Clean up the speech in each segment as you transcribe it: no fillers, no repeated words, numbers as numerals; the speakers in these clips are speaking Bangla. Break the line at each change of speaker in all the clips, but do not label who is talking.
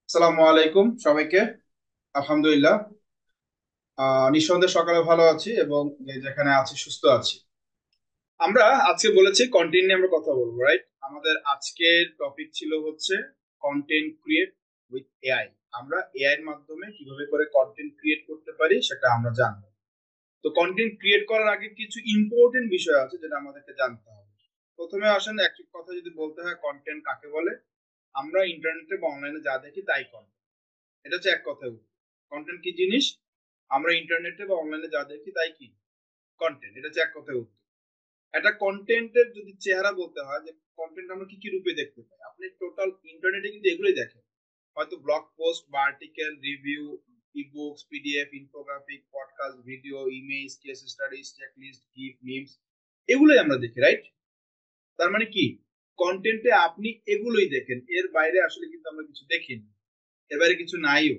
আসসালামু আলাইকুম সবাইকে। আলহামদুলিল্লাহ। নিঃসন্দেহে সকালে ভালো আছি এবং যেখানে আছি সুস্থ আছি। আমরা আজকে বলেছি কন্টেন্ট নিয়ে আমরা কথা বলবো, রাইট? আমাদের আজকের টপিক ছিল হচ্ছে কন্টেন্ট ক্রিয়েট উইথ এআই। আমরা এআই এর মাধ্যমে কিভাবে করে কন্টেন্ট ক্রিয়েট করতে পারি সেটা আমরা জানবো। তো কন্টেন্ট ক্রিয়েট করার আগে কিছু ইম্পর্টেন্ট বিষয় আছে যেটা আমাদেরকে জানতে হবে। প্রথমে আসেন এক কথা যদি বলতে হয় কন্টেন্ট কাকে বলে। আমরা ইন্টারনেটে বা অনলাইনে যা দেখি তাই কন্টেন্ট। এটা হচ্ছে এক কথায় উত্তর। কন্টেন্ট কি জিনিস? আমরা ইন্টারনেটে বা অনলাইনে যা দেখি তাই কি কন্টেন্ট। এটা হচ্ছে এক কথায় উত্তর। একটা কন্টেন্টের যদি চেহারা বলতে হয় যে কন্টেন্ট আমরা কি কি রূপে দেখতে পাই, আপনি টোটাল ইন্টারনেটে কিন্তু এগুলোই দেখেন। হয়তো ব্লগ পোস্ট বা article, review, ebooks, PDF, infographic, podcast, video, image, case studies, checklist, gift, memes, এগুলোই আমরা দেখি, রাইট? তার মানে কি, কন্টেন্টে আপনি এগুলোই দেখেন, এর বাইরে আসলে কিন্তু আমরা কিছু দেখি না, এর বাইরে কিছু নাইও।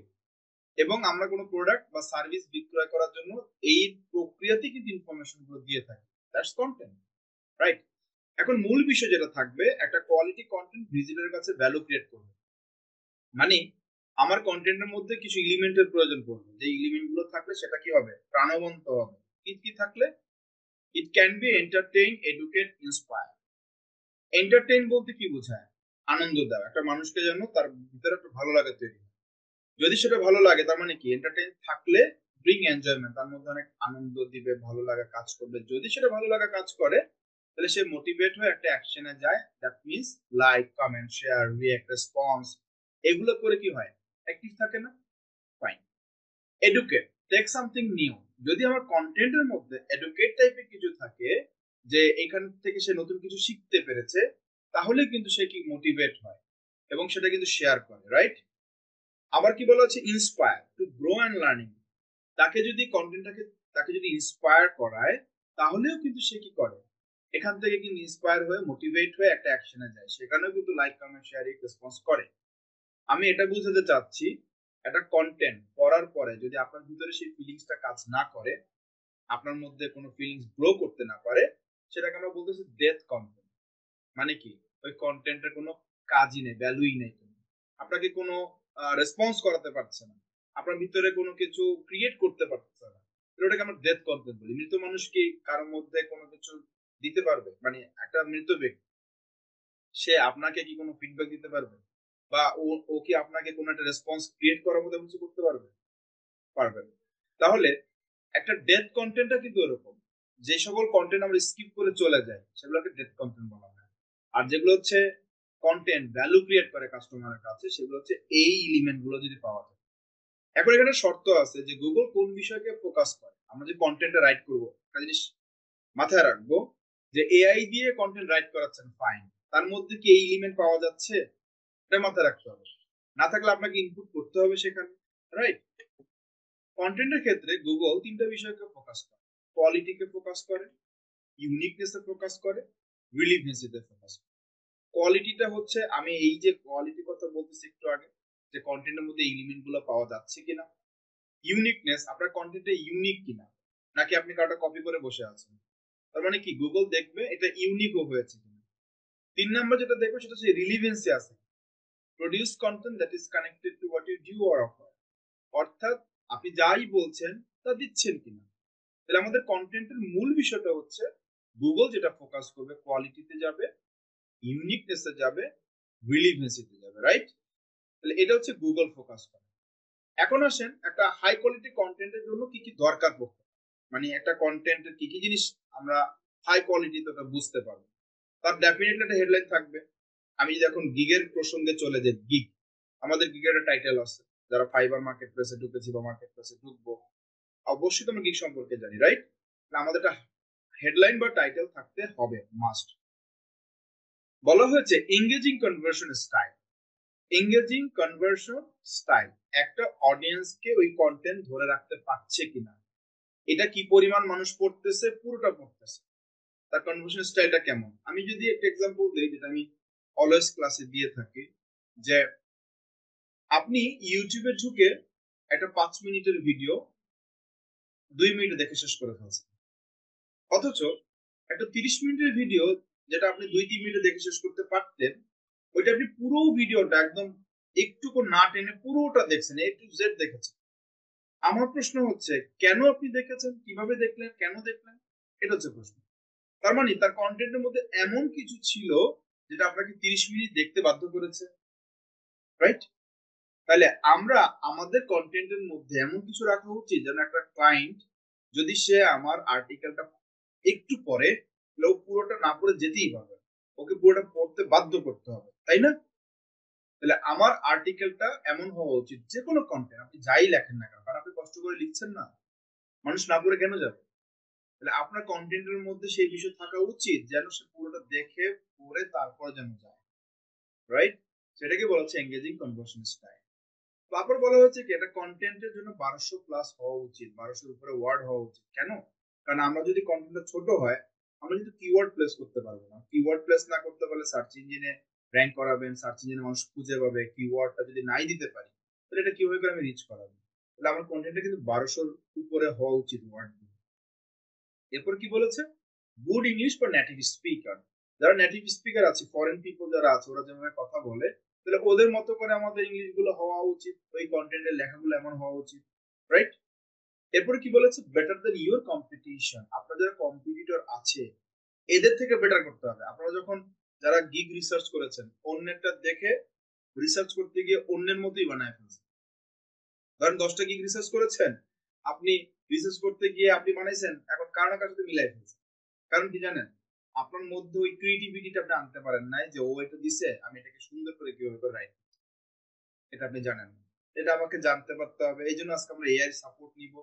এবং আমরা কোনো প্রোডাক্ট বা সার্ভিস বিক্রয় করার জন্য এই প্রক্রিয়াতেই কিন্তু ইনফরমেশন গুলো দিয়ে থাকি। That's content, right? এখন মূল বিষয় যেটা থাকবে, একটা কোয়ালিটি কন্টেন্ট ভিজিটরের কাছে ভ্যালু ক্রিয়েট করবে। মানে আমার কন্টেন্টের মধ্যে কিছু এলিমেন্টের প্রয়োজন পড়বে, যে এলিমেন্ট গুলো থাকলে সেটা কি হবে, প্রাণবন্ত হবে। কি কি থাকলে? It can be entertain, educate, inspire. Entertain বলতে কি বোঝায়? আনন্দ দেওয়া, একটা মানুষকে যেন তার ভিতরে একটা ভালো লাগে তৈরি হয়। যদি সেটা ভালো লাগে তার মানে কি, এন্টারটেইন থাকলে ব্রিং এনজয়মেন্ট, তার মধ্যে অনেক আনন্দ দিবে, ভালো লাগা কাজ করবে। যদি সেটা ভালো লাগা কাজ করে তাহলে সে মোটিভেট হয়ে একটা অ্যাকশনে যায়। That means like, comment, share, react, response, এগুলো করে কি হয়, অ্যাক্টিভ থাকে না? Fine. Educate, take something new. যদি আমার কন্টেন্টের মধ্যে এডুকেট টাইপের কিছু থাকে, যে এখান থেকে সে নতুন কিছু শিখতে পেরেছে, তাহলে কিন্তু সে কি মোটিভেট হয় এবং সেটা কিন্তু শেয়ার করে, রাইট? আবার কি বলা হচ্ছে, inspire, to grow and learning. তাকে যদি কন্টেন্টটাকে, তাকে যদি ইন্সপায়ার করায়, তাহলেও কিন্তু সে কি করে, এখান থেকে কিন্তু ইন্সপায়ার হয়ে মোটিভেট হয়ে একটা অ্যাকশনে যায়, সেখানেও কিন্তু লাইক, কমেন্ট, শেয়ার, রেসপন্স করে। আমি এটা বুঝাতে চাচ্ছি, একটা কন্টেন্ট পড়ার পরে যদি আপনার ভিতরে সেই ফিলিংসটা কাজ না করে, আপনার মধ্যে কোনো ফিলিংস গ্রো করতে না পারে, সেটাকে আমরা বলতেছি ডেথ কন্টেন্ট। মানে কি, ওই কন্টেন্টের কোনো কাজই নেই, ভ্যালুই নেই। আপনাকে কোনো রেসপন্স করাতে পারছে না, আপনার ভিতরে কোনো কিছু ক্রিয়েট করতে পারছে না, ওটাকে আমরা ডেথ কন্টেন্ট বলি। মৃত মানুষ কি কারোর মধ্যে কোনো কিছু দিতে পারবে? মানে একটা মৃত ব্যক্তি, সে আপনাকে কি কোনো ফিডব্যাক দিতে পারবে? বা ও ও কি আপনাকে কোনো একটা রেসপন্স ক্রিয়েট করার মতো কিছু করতে পারবে? পারবে না। তাহলে একটা ডেথ কন্টেন্টটা কিন্তু এরকম, যে সকল কন্টেন্ট আমরা স্কিপ করে চলে যাই সেগুলোকে ডেথ কন্টেন্ট বলা হয়। আর যেগুলো হচ্ছে কন্টেন্ট ভ্যালু ক্রিয়েট করে কাস্টমারের কাছে, সেগুলো হচ্ছে এই এলিমেন্ট গুলো যদি পাওয়া যায়। এখন এখানে শর্ত আছে যে গুগল কোন বিষয়কে ফোকাস করে। আমরা যে কন্টেন্টটা রাইট করব, একটা জিনিস মাথায় রাখবো, যে এআই দিয়ে কন্টেন্ট রাইট করাচ্ছেন, ফাইন, তার মধ্যে কি এই এলিমেন্ট পাওয়া যাচ্ছে, এটা মাথায় রাখতে হবে। না থাকলে আপনাকে ইনপুট করতে হবে সেখানে, রাইট? কন্টেন্টের ক্ষেত্রে গুগল তিনটা বিষয়কে ফোকাস করে: কোয়ালিটিকে ফোকাস করে, ইউনিকনেসে ফোকাস করে, রিলিভেন্সিতে ফোকাস করে। কোয়ালিটিটা হচ্ছে, আমি এই যে কোয়ালিটি কথা বলতেছি একটু আগে, যে কন্টেন্টের মধ্যে এলিমেন্ট গুলো পাওয়া যাচ্ছে কিনা। ইউনিকনেস, আপনার কন্টেন্টে ইউনিক কিনা, নাকি আপনি কাউটা কপি করে বসে আছেন। তার মানে কি, গুগল দেখবে এটা ইউনিকও হয়েছে কিনা। 3 নম্বর যেটা দেখবে সেটা হচ্ছে রিলিভেন্সি আছে। Produce content that is connected to what you do or offer. অর্থাৎ আপনি যাই বলছেন তা দিচ্ছেন কিনা। তাহলে আমাদের কন্টেন্টের মূল বিষয়টা হচ্ছে, গুগল যেটা ফোকাস করবে কোয়ালিটিতে যাবে, ইউনিকনেসে যাবে, রিলিভেন্সিতে যাবে, রাইট? তাহলে এটা হচ্ছে গুগল ফোকাস করে। এখন আসেন একটা হাই কোয়ালিটি কন্টেন্টের জন্য কি কি দরকার পড়তে, মানে একটা কন্টেন্টের কি কি জিনিস আমরা হাই কোয়ালিটিতে ওটা বুঝতে পারবো। তার ডেফিনেটলি একটা হেডলাইন থাকবে। আমি যদি এখন গিগের প্রসঙ্গে চলে যাই, গিগ, আমাদের গিগের একটা টাইটেল আছে। যারা ফাইবার মার্কেট প্লেসে ঢুকেছি বা মার্কেট প্লেসে ঢুকবো, অবশ্যই তো আমরা গিগ সম্পর্কে জানি, রাইট? আমাদের একটা হেডলাইন বা টাইটেল থাকতে হবে, মাস্ট। বলা হয়েছে engaging conversion style. Engaging conversion style, একটা অডিয়েন্সকে ওই কন্টেন্ট ধরে রাখতে পারছে কিনা, এটা কি পরিমাণ মানুষ পড়তেছে, পুরোটা পড়তেছে, তার কনভার্সন স্টাইলটা কেমন। আমি যদি একটা এক্সাম্পল দিই, যেটা আমি অলওয়েজ ক্লাসে দিয়ে থাকি, যে আপনি ইউটিউবে ঢুকে একটা 5 মিনিটের ভিডিও 2 মিনিটে দেখে শেষ করে ফেলছেন, অথচ একটা 30 মিনিটের ভিডিও যেটা আপনি 2-3 মিনিটে দেখে শেষ করতে পারতেন, ওইটা আপনি পুরো ভিডিওটা একদম একটুকু না টেনে পুরোটা দেখছেন, A to Z দেখেছেন। আমার প্রশ্ন হচ্ছে কেন আপনি দেখেছেন, কিভাবে দেখলেন, কেন দেখলেন, এটা হচ্ছে প্রশ্ন। তার মানে তার কন্টেন্টের মধ্যে এমন কিছু ছিল যেটা আপনাকে 30 মিনিট দেখতে বাধ্য করেছে, রাইট? তাহলে আমরা আমাদের কন্টেন্টের মধ্যে এমন কিছু রাখা উচিত যেন একটা ক্লায়েন্ট যদি সে আমার আর্টিকেলটা একটু পড়ে, তাহলে ও পুরোটা না পড়ে যেতেই পারবে, ওকে পুরোটা পড়তে বাধ্য করতে হবে, তাই না? তাহলে আমার আর্টিকেলটা এমন হওয়া উচিত, যে কোনো কন্টেন্ট আপনি যাই লেখেন না কেন, কারণ আপনি কষ্ট করে লিখছেন না, মানুষ না পড়ে কেন যাবে? তাহলে আপনার কন্টেন্টের মধ্যে সেই বিষয় থাকা উচিত যেন সে পুরোটা দেখে পড়ে তারপর যেন যায়, রাইট? সেটাকে বলা হচ্ছে এঙ্গেজিং কনভার্সন স্টাইল। তারপর বলা হচ্ছে কি এটা কন্টেন্টের জন্য 1200 প্লাস হওয়া উচিত, 1200 উপরে ওয়ার্ড হওয়া উচিত। কেন? কারণ আমরা যদি কন্টেন্টটা ছোট হয়, আমরা কিন্তু কিওয়ার্ড প্লেস করতে পারবো না। কিওয়ার্ড প্লেস না করতে পারলে সার্চ ইঞ্জিনে র‍্যাঙ্ক করাবেন, সার্চ ইঞ্জিনে মানুষ খুঁজে পাবে, কিওয়ার্ডটা যদি নাই দিতে পারি, তাহলে এটা কিভাবে করে আমি রিচ করাবো? তাহলে আমার কন্টেন্টটা কিন্তু 1200 উপরে হওয়া উচিত ওয়ার্ড। এরপর কি বলেছে? Good English for native speaker. যারা নেটিভ স্পিকার আছে, ফরেন পিপল যারা আছে, ওরা যেভাবে কথা বলে, তাহলে ওদের মতো করে আমাদের ইংলিশ গুলো হওয়া উচিত, ওই কন্টেন্টের লেখাগুলো এমন হওয়া উচিত, রাইট? এরপরে কি বলেছে? Better then your competition. আপনার যারা কম্পিটিটর আছে এদের থেকে বেটার করতে হবে। আপনারা যখন যারা গিগ রিসার্চ করেছেন, অন্যেরটা দেখে রিসার্চ করতে গিয়ে অন্যের মতোই বানায় ফেলছেন। ধরেন 10টা গিগ রিসার্চ করেছেন, আপনি রিসার্চ করতে গিয়ে আপনি বানাইছেন, এখন কারো না কারোর সাথে মিলাই ফেলছেন। কারণ কি জানেন? আপনার মধ্যে ওই ক্রিয়েটিভিটিটা আপনি আনতে পারেন নাই যে ও এটা দিছে, আমি এটাকে সুন্দর করে কিভাবে করে রাইট, এটা আপনি জানেন না। এটা আমাকে জানতে পারতে হবে। এইজন্য আজকে আমরা এআই সাপোর্ট নিব,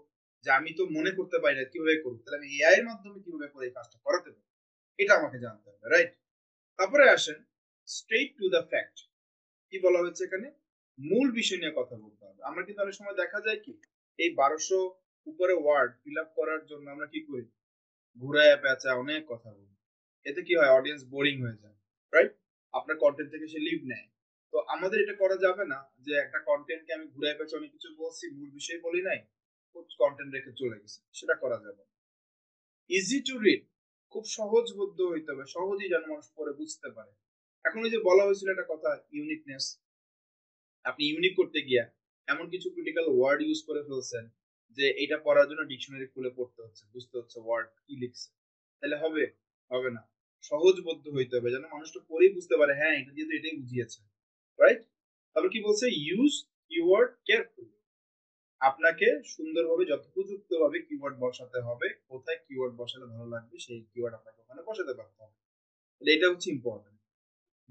যে আমি তো মনে করতে পারি না কিভাবে করব, তাহলে আমি এআই এর মাধ্যমে কিভাবে করে এই কাজটা করাতে পারি, এটা আমাকে জানতে হবে, রাইট? তারপরে আসেন স্ট্রেট টু দ্য ফ্যাক্ট। কি বলা হয়েছে এখানে? মূল বিষয় নিয়ে কথা বলতে হবে। আমরা কিন্তু অনেক সময় দেখা যায় কি, এই 1200 উপরে ওয়ার্ড ফিল আপ করার জন্য আমরা কি করি, ঘুরায় পেঁচায় অনেক কথা বলি। এতে কি হয়? অডিয়েন্স বোরিং হয়ে যায়, রাইট? আপনার কন্টেন্ট থেকে সে লিভ নেয়। তো আমাদের এটা করা যাবে না যে একটা কন্টেন্টকে আমি ঘুরায় পেঁচায় অনেক কিছু বলছি, মূল বিষয় বলি নাই, কন্টেন্ট রেখে চলে গেছে, সেটা করা যাবে না। ইজি টু রিড, খুব সহজবোধ্য হইতে হবে, সহজেই যেন মানুষ পড়ে বুঝতে পারে। এখন ওই যে বলা হয়েছিল একটা কথা, ইউনিকনেস। আপনি ইউনিক করতে গিয়া এমন কিছু ক্রিটিক্যাল ওয়ার্ড ইউজ করে ফেলছেন যে এটা পড়ার জন্য ডিকশনারি খুলে পড়তে হচ্ছে, বুঝতে হচ্ছে ওয়ার্ড কি লিখছে, তাহলে হবে? হবে না। সহজবোধ্য হইতে হবে, যেন মানুষটা পড়েই বুঝতে পারে, হ্যাঁ এটা দিয়ে তো এটাই বুঝিয়েছে, রাইট? তাহলে কি বলছে? Use keyword carefully. আপনাকে সুন্দরভাবে যথোপযুক্ত ভাবে কিওয়ার্ড বসাতে হবে, কোথায় কিওয়ার্ড বসালে ভালো লাগবে সেই কিওয়ার্ড আপনাকে ওখানে বসাতে পারতে হবে। তাহলে এটা হচ্ছে ইম্পর্টেন্ট।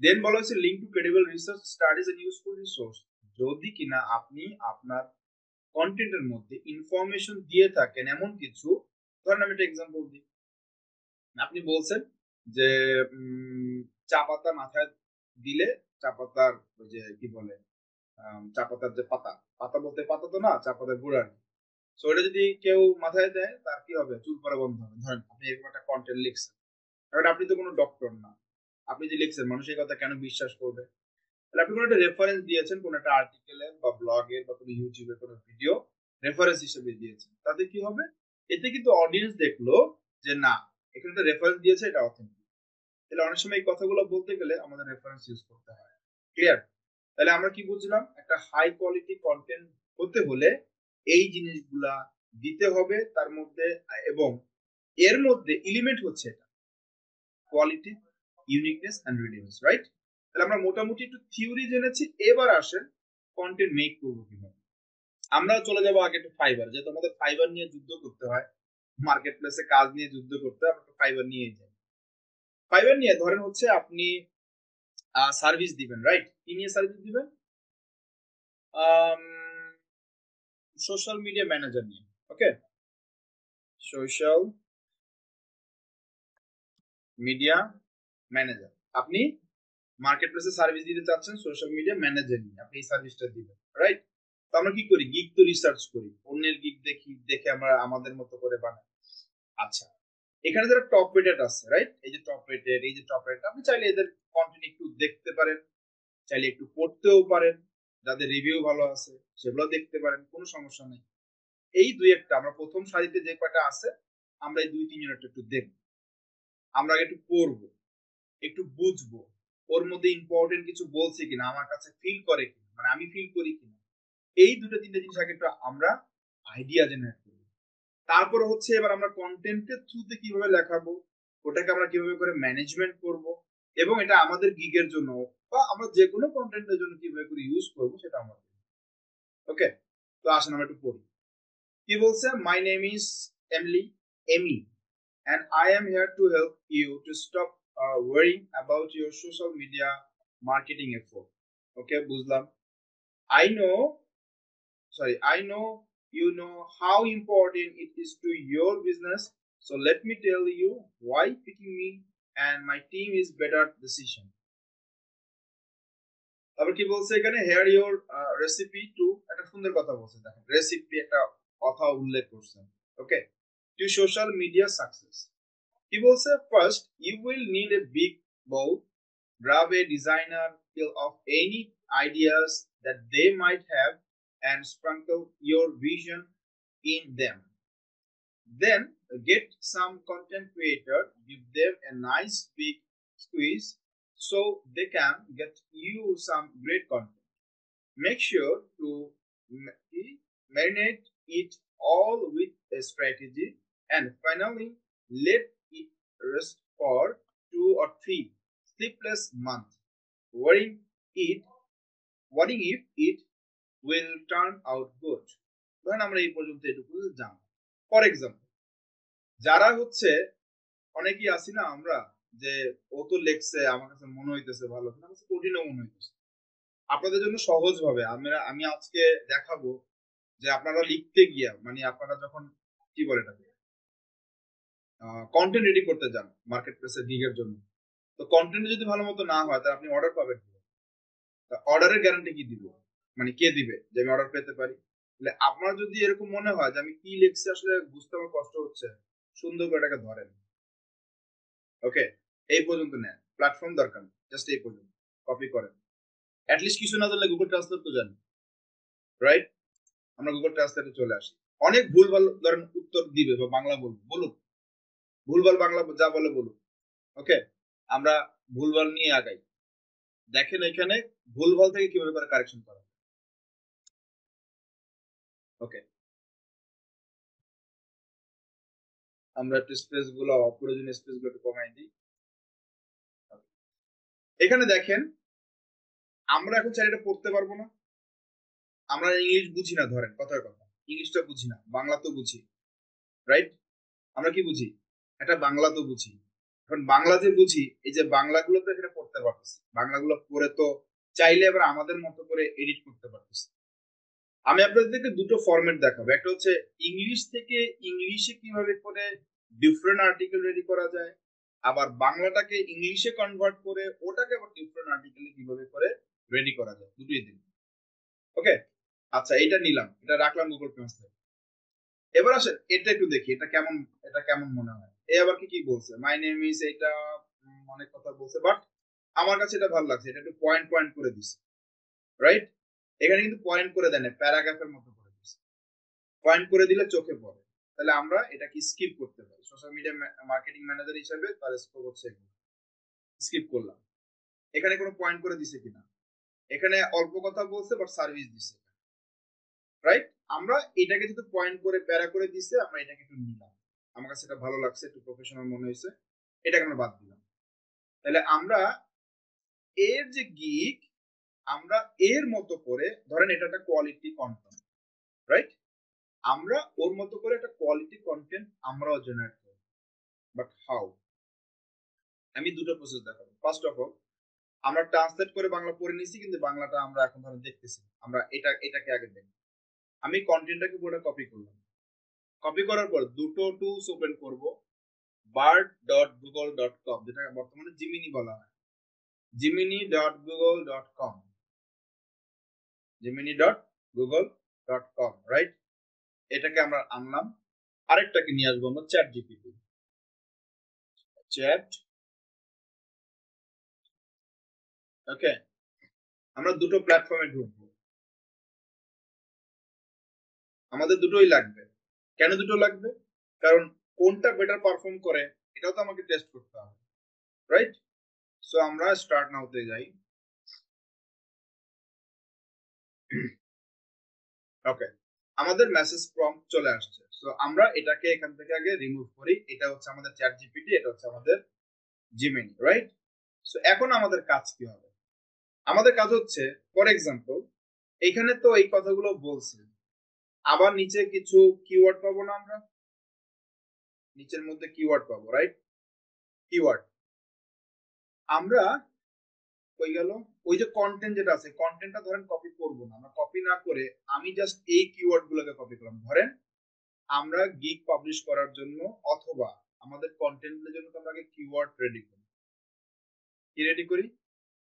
দেন বলা হয়েছে link to credible research studies and useful resource. যদি কিনা আপনি আপনার কন্টেন্টের মধ্যে ইনফরমেশন দিয়ে থাকেন এমন কিছু, ধরেন আমি একটা এক্সাম্পল দিই, আপনি বলছেন যে চা পাতা মাথায় দিলে চা পাতার ওই যে কি বলে, চা পাতার যে পাতা, পাতা বলতে পাতা তো না, চা পাতার গুঁড়া। সো এটা যদি কেউ মাথায় দেয় তার কি হবে? চুল পড়া বন্ধ হবে। ধরেন আপনি এরকম একটা কন্টেন্ট লিখছেন, কারণ আপনি তো কোনো ডক্টর না, আপনি যে লিখছেন মানুষ এই কথা কেন বিশ্বাস করবে? তাহলে আপনি কোনো একটা রেফারেন্স দিয়েছেন, কোনো একটা আর্টিকেলে বা ব্লগে বা কোনো ইউটিউবে কোনো ভিডিও রেফারেন্স হিসেবে দিয়েছেন, তাতে কি হবে? এতে কিন্তু অডিয়েন্স দেখলো যে না, এখানে একটা রেফারেন্স দিয়েছে, এটা অথেন্টিক। তাহলে অনেক সময় এই কথাগুলো বলতে গেলে আমাদের রেফারেন্স ইউজ করতে হয়। ক্লিয়ার? তাহলে আমরা কি বুঝলাম? একটা হাই কোয়ালিটি কন্টেন্ট হতে হলে এই জিনিসগুলা দিতে হবে তার মধ্যে, এবং এর মধ্যে এলিমেন্ট হচ্ছে এটা quality, uniqueness and relevance, right? তাহলে আমরা মোটামুটি একটু থিওরি জেনেছি, এবার আসেন কন্টেন্ট মেক করবো কিভাবে। আমরা চলে যাবো আগে একটু ফাইবার, যেহেতু আমাদের ফাইবার নিয়ে যুদ্ধ করতে হয়, মার্কেট প্লেসে কাজ নিয়ে যুদ্ধ করতে হয়, আমরা ফাইবার নিয়ে যাই। ফাইবার নিয়ে ধরেন হচ্ছে আপনি সার্ভিস দিবেন, রাইট? কি নিয়ে সার্ভিস দিবেন? সোশ্যাল মিডিয়া ম্যানেজার নিয়ে, ওকে? Social media manager. আপনি মার্কেট প্লেসে সার্ভিস দিতে চাচ্ছেন সোশ্যাল মিডিয়া ম্যানেজার নিয়ে, আপনি এই সার্ভিসটা দিবেন, রাইট? তো আমরা কি করি? গিগ তো রিসার্চ করি, অন্যের গিগ দেখি, দেখে আমরা আমাদের মতো করে বানাই। আচ্ছা, এখানে যারা টপ রেটেড আছে, রাইট? এই যে টপ রেটেড, এই যে টপ রেটেড, আপনি চাইলে এদের কন্টেন্ট একটু দেখতে পারেন, চাইলে একটু পড়তেও পারেন, যাদের রিভিউ ভালো আছে সেগুলো দেখতে পারেন, কোনো সমস্যা নেই। এই দুই একটা আমরা প্রথম সারিতে যে কয়টা আছে, আমরা এই দুই তিন জনের একটু দেখবো, আমরা একটু পড়বো, একটু বুঝবো, ওর মধ্যে ইম্পর্টেন্ট কিছু বলছে কিনা, আমার কাছে ফিল করে কিনা, মানে আমি ফিল করি কিনা, এই দুটো তিনটে জিনিস আগে একটু আমরা আইডিয়া জেনারেট করি। তারপরে হচ্ছে এবার আমরা কন্টেন্টের থ্রুতে কিভাবে লেখাবো, ওটাকে আমরা কিভাবে করে ম্যানেজমেন্ট করব, এবং এটা আমাদের গিগের জন্য বা আমরা যে কোনো কন্টেন্টের জন্য কিভাবে করে ইউজ করব সেটা আমরা। ওকে, তো আসেন আমরা একটু পড়ি। কি বলছে? মাই নেম ইজ এমলি, এমি, and I am here to help you to stop worrying about your social media marketing effort. Okay, বুঝলাম। I know, I know you know how important it is to your business. So let me tell you why picking me and my team is better decision. তারপর কি বলছে এখানে? হেয়ার ইউর রেসিপি টু, একটা সুন্দর কথা বলছে, দেখেন রেসিপি একটা কথা উল্লেখ করছেন। Okay, to social media success. কি বলছে? First you will need a big bowl, grab a designer fill of any ideas that they might have and sprinkle your vision in them. Then get some content creator, give them a nice big squeeze so they can get you some great content. Make sure to marinate it all with a strategy, and finally let it rest for 2 or 3 sleepless months. Worrying it, worrying if it will turn out good. ধরেন আমরা এই পর্যন্ত এটুকু জানি। ফর এক্সাম্পল, যারা হচ্ছে অনেকেই আছি না আমরা, যে ও তো লেখছে আমার কাছে মনে হইতেছে ভালো, আমার কাছে কঠিনও মনে হইতেছে। আপনাদের জন্য সহজ ভাবে আমি আজকে দেখাবো যে আপনারা লিখতে গিয়া, মানে আপনারা যখন কি বলে এটাকে কন্টেন্ট রেডি করতে যান মার্কেট প্লেসে গিগের জন্য, তো কন্টেন্ট যদি ভালো মতো না হয় তাহলে আপনি অর্ডার পাবেন কি? অর্ডারের গ্যারান্টি কি দিব? মানে কে দিবে যে আমি অর্ডার পেতে পারি? তাহলে আপনার যদি এরকম মনে হয় যে আমি কি লিখছি আসলে বুঝতে আমার কষ্ট হচ্ছে, সুন্দর করে এটাকে ধরেন। ওকে, এই পর্যন্ত নেন, প্ল্যাটফর্ম দরকার নেই, জাস্ট এই পর্যন্ত কপি করেন। অ্যাটলিস্ট কিছু না জানলে গুগল ট্রান্সলেট তো জানি, রাইট? আমরা গুগল ট্রান্সলেটে চলে আসি। অনেক ভুলভাল ধরেন উত্তর দিবে বা বাংলা বলবো, বলুন, ভুলভাল বাংলা যা বলে বলুন। ওকে, আমরা ভুলভাল নিয়ে আগাই। দেখেন এখানে ভুলভাল থেকে কিভাবে করে কারেকশন করা। ওকে, আমরা একটু স্পেস গুলো, অপ্রয়োজনীয় স্পেস গুলো একটু কমাই দিই। এখানে দেখেন আমরা এখন চাইলে পড়তে পারবো না, আমরা ইংলিশ বুঝি না, ধরেন কথার কথা ইংলিশটা বুঝি না, বাংলা তো বুঝি, রাইট? আমরা কি বুঝি? এটা বাংলা তো বুঝি। এখন বাংলা যে বুঝি, এই যে বাংলাগুলো তো এখানে পড়তে পারতেছি, বাংলাগুলো পড়ে তো চাইলে এবার আমাদের মতো করে এডিট করতে পারতেছি। আমি আপনাদেরকে দুটো ফরম্যাট দেখাবো, একটা হচ্ছে ইংলিশ থেকে ইংলিশে কিভাবে করে ডিফারেন্ট আর্টিকেল রেডি করা যায়, আবার বাংলাটাকে ইংলিশে কনভার্ট করে ওটাকে আবার ডিফারেন্ট আর্টিকেলে কিভাবে করে রেডি করা যায়, দুটোই দিন। ওকে, আচ্ছা এটা নিলাম, এটা রাখলাম গুগল ট্রান্সলেট। এবার আসেন এটা একটু দেখি এটা কেমন মনে হয়। এ আবার কি কি বলছে? মাই নেম ইজ, এটা অনেক কথা বলছে, বাট আমার কাছে এটা ভালো লাগছে, এটা একটু পয়েন্ট পয়েন্ট করে দিছে, রাইট? এখানে কিন্তু পয়েন্ট করে দেয় না, প্যারাগ্রাফের মতো করে দিছে। পয়েন্ট করে দিলে চোখে পড়ে, তাহলে আমরা এটা কি স্কিপ করতে পারি। সোশ্যাল মিডিয়া মার্কেটিং ম্যানেজার হিসেবে তার স্কোপ হচ্ছে এগুলো, স্কিপ করলাম। এখানে কোনো পয়েন্ট করে দিছে কিনা? এখানে অল্প কথা বলছে বাট সার্ভিস দিছে, রাইট? আমরা এটাকে যদি পয়েন্ট করে প্যারা করে দিছে, আমরা এটাকে একটু নিলাম, আমার কাছে এটা ভালো লাগছে, একটু প্রফেশনাল মনে হয়েছে, এটাকে আমরা বাদ দিলাম। তাহলে আমরা এর যে গিগ, আমরা এর মতো করে ধরেন এটা একটা কোয়ালিটি কন্টেন্ট, রাইট? আমরা ওর মতো করে একটা কোয়ালিটি কন্টেন্ট আমরাও জেনারেট করব, বাট হাউ? আমি দুটো প্রসেস দেখাবো। ফার্স্ট অফ অল, আমরা ট্রান্সলেট করে বাংলা পড়ে নিছি, কিন্তু বাংলাটা আমরা এখন ধরেন দেখতেছি, আমরা এটাকে আগে দেখব। আমি কন্টেন্টটাকে পুরোটা কপি করলাম, কপি করার পর দুটো টুলস ওপেন করব, bard.google.com, যেটা বর্তমানে জিমিনি বলা হয়, gemini.google.com, gemini.google.com, রাইট? এটাকে আমরা আনলাম। আরেকটাকে নিয়ে আসবো আমরা, চ্যাট জিপিটি, চ্যাট। ওকে, আমরা দুটো প্ল্যাটফর্মে ঢুকবো, আমাদের দুটোই লাগবে। কেন দুটো লাগবে? কারণ কোনটা বেটার পারফর্ম করে এটাও তো আমাকে টেস্ট করতে হবে, রাইট? সো আমরা স্টার্ট নাওতে যাই। ওকে, আমাদের মেসেজ প্রম্পট চলে আসছে। সো আমরা এটাকে এখান থেকে আগে রিমুভ করি। এটা হচ্ছে আমাদের চ্যাট জিপিটি, এটা হচ্ছে আমাদের জিমিনি, রাইট? সো এখন আমাদের কাজ কি হবে? আমাদের কাজ হচ্ছে, ফর এক্সাম্পল, এখানে তো এই কথাগুলো বলছে, আবার নিচে কিছু কিওয়ার্ড পাবো না আমরা? নিচের মধ্যে কিওয়ার্ড পাবো, রাইট? কিওয়ার্ড আমরা কই গেল? ওই যে কন্টেন্ট যেটা আছে, কন্টেন্টটা ধরেন কপি করব না, আমরা কপি না করে আমি জাস্ট এই কিওয়ার্ড গুলোকে কপি করলাম। ধরেন আমরা গিগ পাবলিশ করার জন্য অথবা আমাদের কন্টেন্টের জন্য তো আমরা আগে কিওয়ার্ড রেডি করি। কি রেডি করি?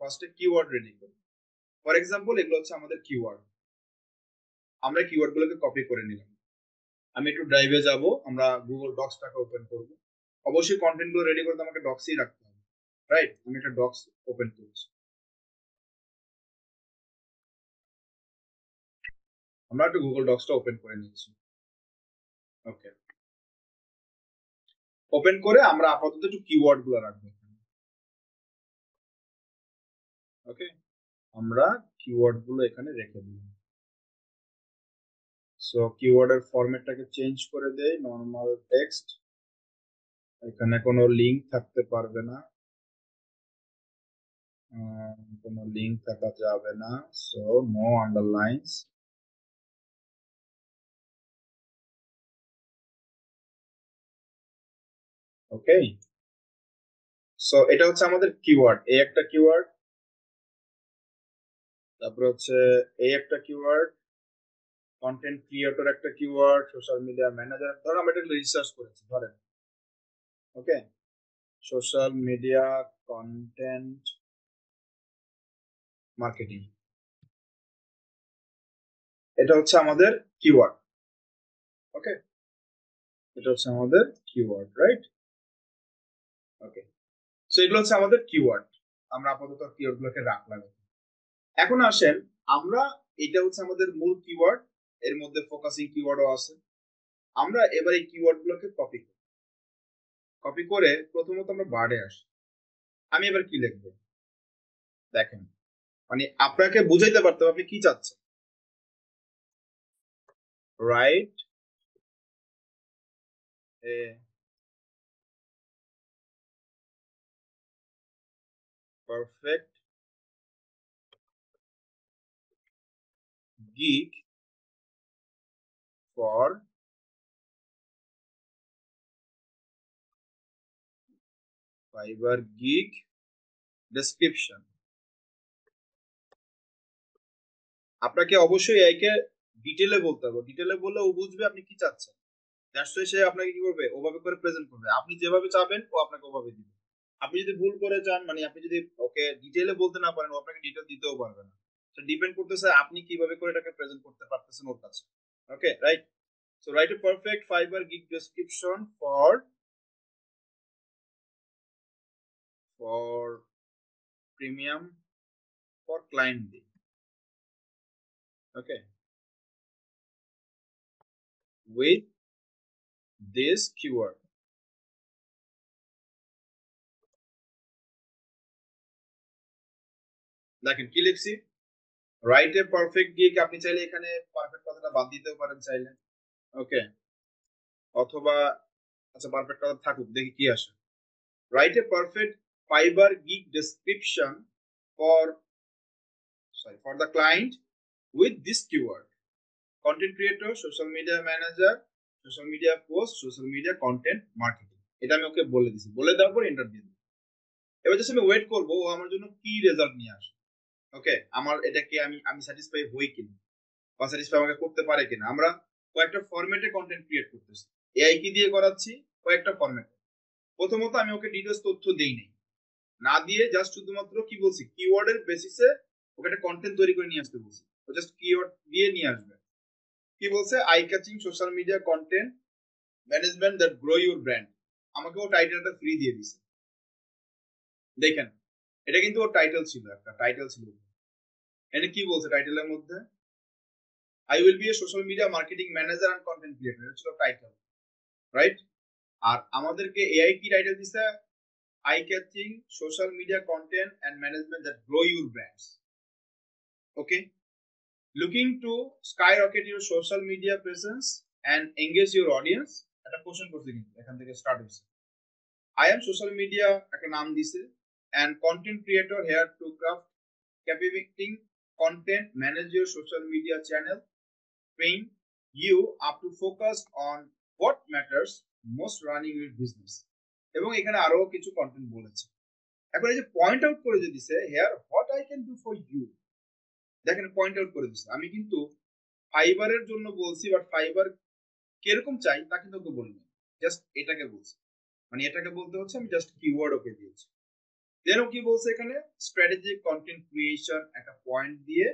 ফার্স্টে কিওয়ার্ড রেডি করি। ফর এক্সাম্পল, এগুলো হচ্ছে আমাদের কিওয়ার্ড। আমরা কিওয়ার্ড গুলোকে কপি করে নিলাম। আমি একটু ড্রাইভে যাব, আমরা গুগল ডক্সটাকে ওপেন করব। অবশ্যই কন্টেন্ট গুলো রেডি করতে আমাকে ডক্সই রাখতে হবে, রাইট? আমি একটা ডক্স ওপেন করছি। আমরা একটু গুগল ডক্সটা ওপেন করে নিচ্ছি। ওকে, ওপেন করে আমরা আপাতত একটু কিওয়ার্ড গুলো রাখবো। ওকে, আমরা কিওয়ার্ড গুলো এখানে রেখে দিলাম। সো কিওয়ার্ডের ফরম্যাটটাকে চেঞ্জ করে দেই, নরমাল টেক্সট। এখানে কোনো লিংক থাকতে পারবে না, কোনো লিংক থাকা যাবে না। So no underlines. Okay, so এটা হচ্ছে আমাদের কিওয়ার্ড, এই একটা কিওয়ার্ড, তারপরে হচ্ছে এই একটা কিওয়ার্ড, কন্টেন্ট ক্রিয়েটর একটা কিওয়ার্ড, সোশ্যাল মিডিয়া ম্যানেজার। ধরো আমরা এটা রিসার্চ করেছি, ধরেন। ওকে, সোশ্যাল মিডিয়া কন্টেন্ট মার্কেটিং, এটা হচ্ছে আমাদের কিওয়ার্ড। ওকে, এটা হচ্ছে আমাদের কিওয়ার্ড, রাইট? ওকে, সো এগুলো হচ্ছে আমাদের কিওয়ার্ড। আমরা আপাতত কিওয়ার্ড গুলোকে রাখলাম। এখন আসেন, আমরা, এটা হচ্ছে আমাদের মূল কিওয়ার্ড, এর মধ্যে ফোকাসিং কিওয়ার্ডও আছে। আমরা এবার এই কিওয়ার্ড গুলোকে কপি করি। কপি করে প্রথমত আমরা বারে আসি। আমি এবার কি লিখবো দেখেন, মানে আপনাকে বুঝাইতে পারতে হবে আপনি কি চাচ্ছেন। Right a perfect gig for Fiverr gig description. আপনাকে অবশ্যই একে ডিটেলে বলতে হবে, ডিটেলে বললে ও বুঝবে আপনি কি চাচ্ছেন। দ্যাটস ওয়াই সে আপনাকে কি করবে, ওভাবে করে প্রেজেন্ট করবে। আপনি যেভাবে চাবেন ও আপনাকে ওভাবে দিবে। আপনি যদি ভুল করে চান, মানে আপনি যদি ওকে ডিটেইলে বলতে না পারেন, ও আপনাকে ডিটেইল দিতেও পারবে না। তো ডিপেন্ড করতেছে আপনি কিভাবে করে এটাকে প্রেজেন্ট করতে পারতেছেন ওর কাছে। Okay, right? So write a perfect Fiverr gig description for premium for client day. Okay, with this keyword. দেখেন কি লিখছি, রাইট এ পারফেক্ট গিগ। আপনি চাইলে এখানে পারফেক্ট কথাটা বাদ দিতেও পারেন চাইলে। ওকে, অথবা আচ্ছা পারফেক্ট কথা থাকুক, দেখি কি আসে। Write a perfect Fiverr gig description for for the client with this keyword: content creator, social media manager, social media post, social media content marketing. এটা আমি ওকে বলে দিছি, বলে দেওয়ার পর এন্টার দিয়ে দিই। এবার জাস্ট আমি ওয়েট করবো ও আমার জন্য কি রেজাল্ট নিয়ে আসে। ওকে, আমার এটাকে আমি আমি স্যাটিসফাই হই কিনা বা স্যাটিসফাই আমাকে করতে পারে কিনা। আমরা কয়েকটা ফরম্যাটে কন্টেন্ট ক্রিয়েট করতেছি, এআই কি দিয়ে করাচ্ছি, কয়েকটা ফরম্যাটে। প্রথমত আমি ওকে ডিটেলস তথ্য দেই নাই, না দিয়ে জাস্ট শুধুমাত্র কি বলছি, কিওয়ার্ডের বেসিসে ওকে একটা কন্টেন্ট তৈরি করে নিয়ে আসতে বলছি। ও জাস্ট কিওয়ার্ড দিয়ে নিয়ে আসবে। কি বলছে, eye catching social media content management that grow your brand. আমাকে ও টাইটেলটা ফ্রি দিয়ে দিছে। দেখেন, এটা কিন্তু ওর টাইটেল ছিল, একটা টাইটেল ছিল। এখানে কি বলছে টাইটেলের মধ্যে, I will be a social media marketing manager and content creator, এটা ছিল টাইটেল, রাইট? আর আমাদেরকে এআই কি টাইটেল দিছে, eye catching social media content and management that grow your brands. Okay, looking to skyrocket your social media presence and engage your audience, একটা কোশ্চেন করছে কিন্তু এখান থেকে স্টার্ট হয়েছে। আই এম সোশ্যাল মিডিয়া একটা নাম দিছে, and content creator hair two craft captivating content, manage your social media channel, train you up to focus on what matters most running your business। এবং এখানে আরো কিছু কন্টেন্ট বলেছে। এখন এই যে পয়েন্ট আউট করে যে দিছে here what I can do for you, দেখেন পয়েন্ট আউট করে দিছে। আমি কিন্তু ফাইবারের জন্য বলছি, বাট ফাইবার কিরকম চাই তা কিন্তু ওকে বলিনি, জাস্ট এটাকে বলছি, মানে এটাকে বলতে হচ্ছে আমি জাস্ট কিওয়ার্ড ওকে দিয়েছি। দেন ও কি বলছে এখানে স্ট্র্যাটেজিক কন্টেন্ট ক্রিয়েশন একটা পয়েন্ট দিয়ে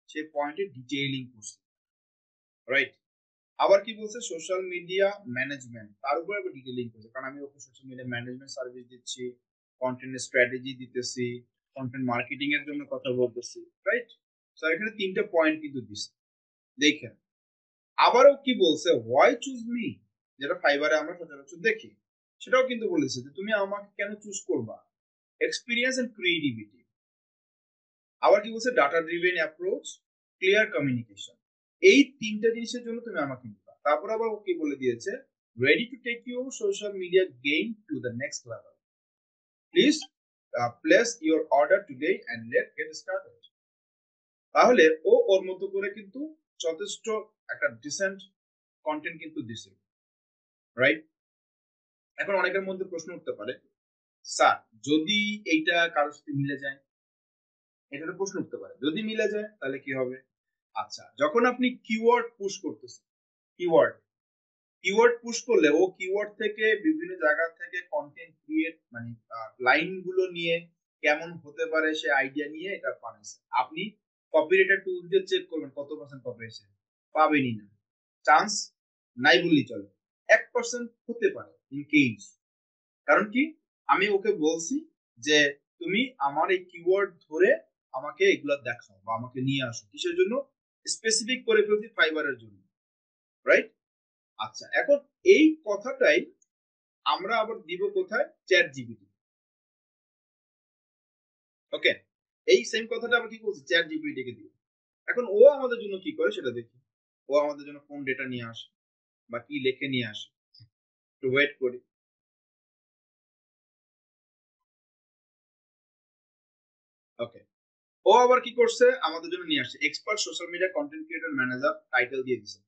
সেই পয়েন্টে ডিটেইলিং করছে, রাইট। আবার কি বলছে সোশ্যাল মিডিয়া ম্যানেজমেন্ট, তার উপর আবার ডিটেইলিং করছে, কারণ আমি ওকে সোশ্যাল মিডিয়া ম্যানেজমেন্ট সার্ভিস দিচ্ছি, কন্টেন্ট স্ট্র্যাটেজি দিতেছি, কন্টেন্ট মার্কেটিং এর জন্য কথা বলতেছি, রাইট। সো এখানে তিনটা পয়েন্ট কিন্তু দিছে। দেখেন আবারও কি বলছে হোয়াই চুজ মি, যেটা ফাইবারে আমরা সচরাচর দেখি, সেটাও কিন্তু বলেছে যে তুমি আমাকে কেন চুজ করবা, এক্সপিরিয়েন্স এন্ড ক্রিয়েটিভিটি। আবার কি বলছে data driven approach, clear communication, এই তিনটা জিনিসের জন্য তুমি আমাকে নিবা। তারপর আবার ও কি বলে দিয়েছে ready to take your social media game to the next level, please place your order today and let get started. তাহলে ও ওর মতো করে কিন্তু যথেষ্ট একটা ডিসেন্ট কন্টেন্ট কিন্তু দিছে, রাইট। এখন অনেকের মধ্যে প্রশ্ন উঠতে পারে স্যার যদি এইটা কারোর সাথে মিলে যায়, এটা তো প্রশ্ন উঠতে পারে যদি মিলে যায় তাহলে কি হবে। আচ্ছা যখন আপনি কিওয়ার্ড পুশ করতেছেন, কিওয়ার্ড কিওয়ার্ড পুশ করলে ও কিওয়ার্ড থেকে বিভিন্ন জায়গা থেকে কন্টেন্ট ক্রিয়েট মানে লাইন গুলো নিয়ে কেমন হতে পারে সে আইডিয়া নিয়ে এটা বানাইছে। আপনি কপিরাইটার টুল দিয়ে চেক করবেন কত পার্সেন্ট কপি হয়েছে, পাবেনই না, চান্স নাই বললেই চলে, 1% হতে পারে ইন কেস। কারণ কি আমি ওকে বলছি যে তুমি আমার এই কিওয়ার্ড ধরে আমাকে এগুলো দেখাও বা আমাকে নিয়ে আসো, কিসের জন্য, স্পেসিফিক করে ফেলছি ফাইবারের জন্য, রাইট। আচ্ছা এখন এই কথাটাই আমরা আবার দিব কোথায়, চ্যাট জিপিটি, ওকে। এই সেম কথাটা আবার কি করছি চ্যাট জিপিটি কে দিব। এখন ও আমাদের জন্য কি করে সেটা দেখি, ও আমাদের জন্য কোন ডেটা নিয়ে আসে বা কি লেখে নিয়ে আসে, একটু ওয়েট করি। ওকে ও আবার কি করছে আমাদের জন্য নিয়ে আসছে expert social media content creator manager title দিয়ে দিছে।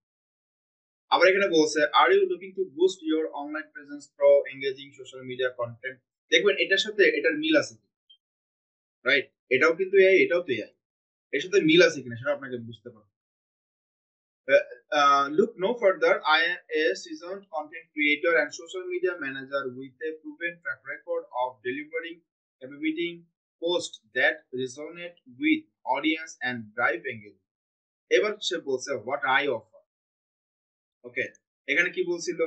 আবার এখানে বলছে are you looking to boost your online presence through engaging social media content, দেখবেন এটার সাথে এটার মিল আছে, রাইট। এটাও কিন্তু এআই, এটাও তো এআই, এর সাথে মিল আছে কিনা সেটা আপনাকে বুঝতে পারবেন। Look no further. I am a seasoned content creator and social media manager with a proven track record of delivering captivating posts that resonate with audience and drive engagement. এবার সে বলছে what I offer. ওকে এখানে কি বলছিল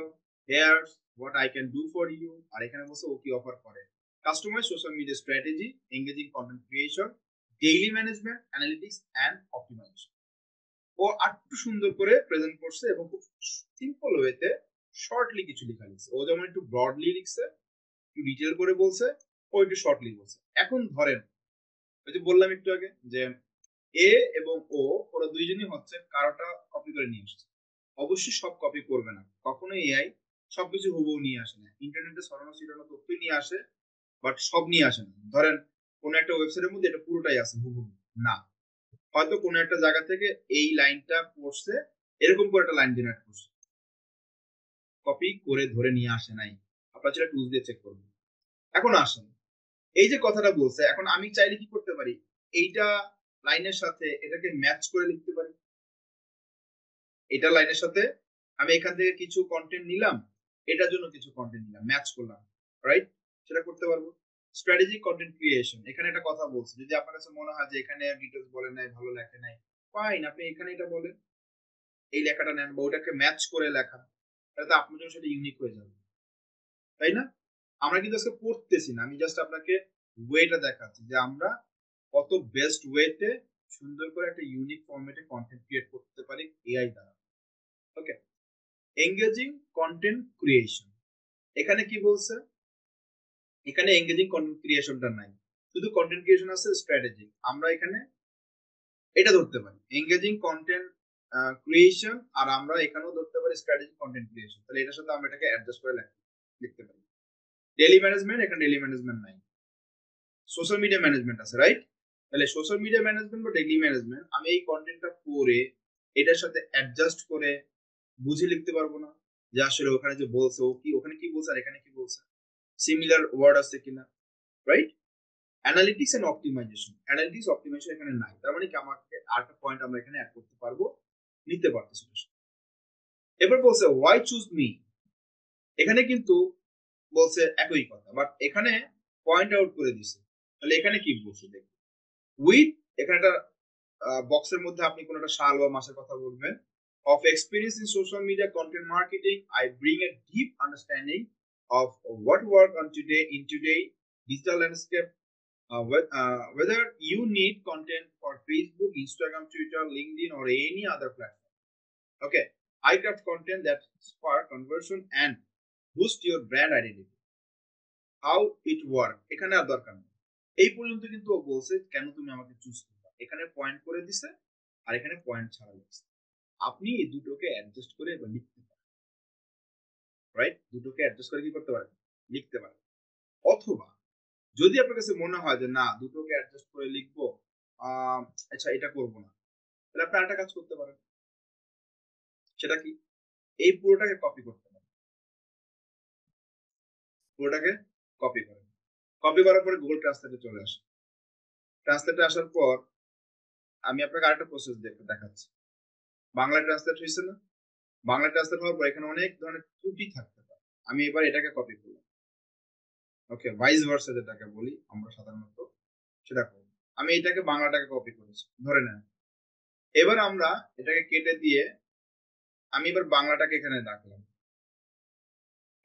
here's what I can do for you, আর এখানে বলছে ও কি অফার করে customize social media strategy, engaging content creation, daily management, analytics and optimization. ও আরেকটু সুন্দর করে প্রেজেন্ট করছে এবং খুব সিম্পল ওয়েতে শর্টলি কিছু লেখা লিখছে। ও যেমন একটু ব্রডলি লিখছে, একটু ডিটেল করে বলছে, ও একটু শর্টলি বলছে। এখন ধরেন ওই যে বললাম একটু আগে যে এ এবং ও ওরা দুইজনই হচ্ছে কারোটা কপি করে নিয়ে আসছে, অবশ্যই সব কপি করবে না, কখনো এআই সবকিছু হুবহু নিয়ে আসে না, ইন্টারনেটে ছড়ানো ছিটানো তথ্যই নিয়ে আসে, বাট সব নিয়ে আসে না। ধরেন কোন একটা ওয়েবসাইটের মধ্যে এটা পুরোটাই আছে হুবহু না, হয়তো কোনো একটা জায়গা থেকে এই লাইনটা পড়ছে, এরকম করে একটা লাইন জেনারেট করছে, কপি করে ধরে নিয়ে আসে নাই। আপনারা সেটা টুলস দিয়ে চেক করবেন। এখন আসেন এই যে কথাটা বলছে, এখন আমি চাইলে কি করতে পারি, এইটা লাইনের সাথে এটাকে ম্যাচ করে লিখতে পারি, এটা লাইনের সাথে আমি এখান থেকে কিছু কন্টেন্ট নিলাম, এটার জন্য কিছু কন্টেন্ট নিলাম, ম্যাচ করলাম, রাইট। সেটা করতে পারবো। স্ট্র্যাটেজিক কন্টেন্ট ক্রিয়েশন, এখানে একটা কথা বলছে, যদি আপনার কাছে মনে হয় যে এখানে ডিটেলস বলে নাই, ভালো লেখে নাই, ফাইন, আপনি এখানে এটা বলেন, এই লেখাটা নেন বা ওটাকে ম্যাচ করে লেখা, তাহলে তো আপনার জন্য সেটা ইউনিক হয়ে যাবে, তাই না। আমরা কিন্তু আজকে পড়তেছি না, আমি জাস্ট আপনাকে ওয়েটা দেখাচ্ছি যে আমরা কত বেস্ট ওয়েতে সুন্দর করে একটা ইউনিক ফরম্যাটে কন্টেন্ট ক্রিয়েট করতে পারি এআই দ্বারা। ওকে এঙ্গেজিং কন্টেন্ট ক্রিয়েশন, এখানে কি বলছে, এখানে এঙ্গেজিং কন্টেন্ট ক্রিয়েশনটা নাই, শুধু কন্টেন্ট ক্রিয়েশন আছে স্ট্র্যাটেজি। আমরা এখানে এটা ধরতে পারি এঙ্গেজিং কন্টেন্ট ক্রিয়েশন, আর আমরা এখানেও ধরতে পারি স্ট্র্যাটেজিক কন্টেন্ট ক্রিয়েশন। তাহলে এটার সাথে আমরা এটাকে অ্যাডজাস্ট করে লিখতে পারি। ডেইলি ম্যানেজমেন্ট, এখানে ডেইলি ম্যানেজমেন্ট নাই, সোশ্যাল মিডিয়া ম্যানেজমেন্ট আছে, রাইট? তাহলে সোশ্যাল মিডিয়া ম্যানেজমেন্ট বা ডেইলি ম্যানেজমেন্ট আমি এই কন্টেন্টটা পড়ে এটার সাথে অ্যাডজাস্ট করে বুঝে লিখতে পারবো না যে আসলে ওখানে যে বলছে ও কি ওখানে কি বলছে আর এখানে কি বলছে, সিমিলার ওয়ার্ড আছে কিনা, right? Analytics and optimization, analytics optimization এখানে নাই, তার মানে কি আমাকে আরেকটা পয়েন্ট আমরা এখানে অ্যাড করতে পারবো, নিতে পারতেছি। এবার বলছে ওয়াই চুজ মি, এখানে কিন্তু বলছে একই কথা, বাট এখানে পয়েন্ট আউট করে দিছে। তাহলে এখানে কি বলছে দেখুন, উইথ, এখানে একটা বক্সের মধ্যে আপনি কোন একটা সাল বা মাসের কথা বলবেন। of experience in social media content marketing, I bring a deep understanding of what work on today in today digital landscape. Whether you need content for Facebook, Instagram, Twitter, LinkedIn, or any other platform. Okay, I craft content that spark conversion and boost your brand identity. How it work এখানে আর দরকার নেই, এই পর্যন্ত কিন্তু ও বলছে কেন তুমি আমাকে চুজ করবে, এখানে পয়েন্ট করে দিছে আর এখানে পয়েন্ট ছাড়া লিখছে। আপনি এই দুটোকে অ্যাডজাস্ট করে এবার লিখতে পারেন, রাইট? দুটোকে অ্যাডজাস্ট করে কি করতে পারেন, লিখতে পারেন। অথবা যদি আপনার কাছে মনে হয় যে না দুটোকে অ্যাডজাস্ট করে লিখবো, আচ্ছা এটা করব না, তাহলে আপনি আরেকটা কাজ করতে পারেন। সেটা কি, এই পুরোটাকে কপি করতে পারেন, পুরোটাকে কপি করেন। কপি করার পরে গুগল ট্রান্সলেটে চলে আসে, ট্রান্সলেটে আসার পর আমি আপনাকে আরেকটা প্রসেস দেখাচ্ছি। বাংলা ট্রান্সলেট হয়েছে না, বাংলা ট্রান্সলেট হওয়ার পর এখানে অনেক ধরনের ত্রুটি থাকতে পারে, আমি এবার এটাকে কপি করলাম। ওকে, ভাইস ভার্সা যেটাকে বলি আমরা সাধারণত, সেটা করব। আমি এটাকে বাংলাটাকে কপি করেছি ধরে নেন। এবার আমরা এটাকে কেটে দিয়ে আমি এবার বাংলাটাকে এখানে রাখলাম।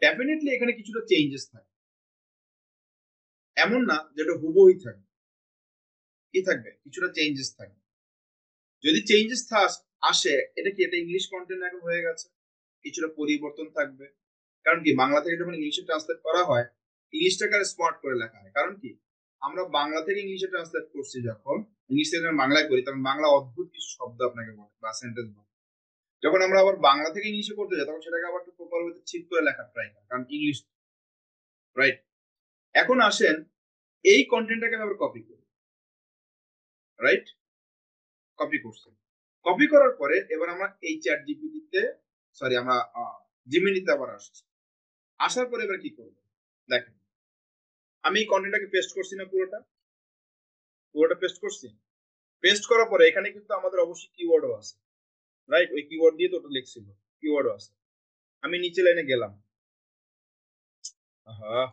ডেফিনেটলি এখানে কিছুটা চেঞ্জেস থাকে, এমন না যেটা হুবহুই থাকবে, কি থাকবে, কিছুটা চেঞ্জেস থাকবে। যদি চেঞ্জেস আসে, এটা কি, এটা ইংলিশ কন্টেন্ট এখন হয়ে গেছে, কিছুটা পরিবর্তন থাকবে। কারণ কি, বাংলা থেকে যখন ইংলিশে ট্রান্সলেট করা হয়, ইংলিশটাকে স্মার্ট করে লেখা হয়। কারণ কি, আমরা বাংলা থেকে ইংলিশে ট্রান্সলেট করছি, যখন ইংলিশ থেকে যখন বাংলায় করি তখন বাংলা অদ্ভুত কিছু শব্দ আপনাকে বলে বা সেন্টেন্স বলে। যখন আমরা আবার বাংলা থেকে ইংলিশে করতে যাই তখন সেটাকে আবার একটু প্রপার ওয়েতে ঠিক করে লেখার ট্রাই করি, কারণ ইংলিশ, রাইট? এখন আসেন এই কন্টেন্টটাকে আমি আবার কপি করি, রাইট? কপি করছি, কপি করার পরে এবার আমরা এই চ্যাট জিপিটিতে, সরি আমরা জিমিনিতে আবার আসছি। আসার পরে এবার কি করব দেখেন, আমি এই কন্টেন্টটাকে পেস্ট করছি না, পুরোটা পুরোটা পেস্ট করছি। পেস্ট করার পরে এখানে কিন্তু আমাদের অবশ্যই কিওয়ার্ডও আছে, রাইট? ওই কিওয়ার্ড দিয়ে তো ওটা লিখছিল, কিওয়ার্ডও আছে। আমি নিচে লাইনে গেলাম, হ্যাঁ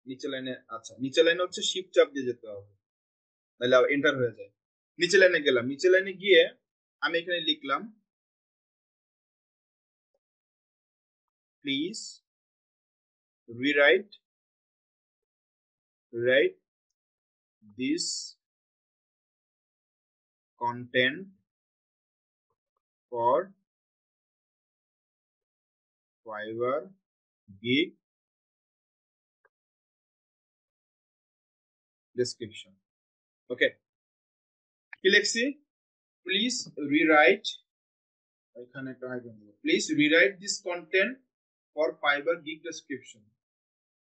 নিচে লাইনে, আচ্ছা নিচে লাইনে হচ্ছে শিফট চাপ দিয়ে যেতে হবে, তাহলে এন্টার হয়ে যায়। নিচে লাইনে গেলাম, নিচে লাইনে গিয়ে আমি এখানে লিখলাম please rewrite write this content for Fiverr gig description. ওকে, কি লিখছি, প্লিজ রিরাইট, এখানে একটা হাইফেন দেব, please rewrite this content for Fiverr gig description.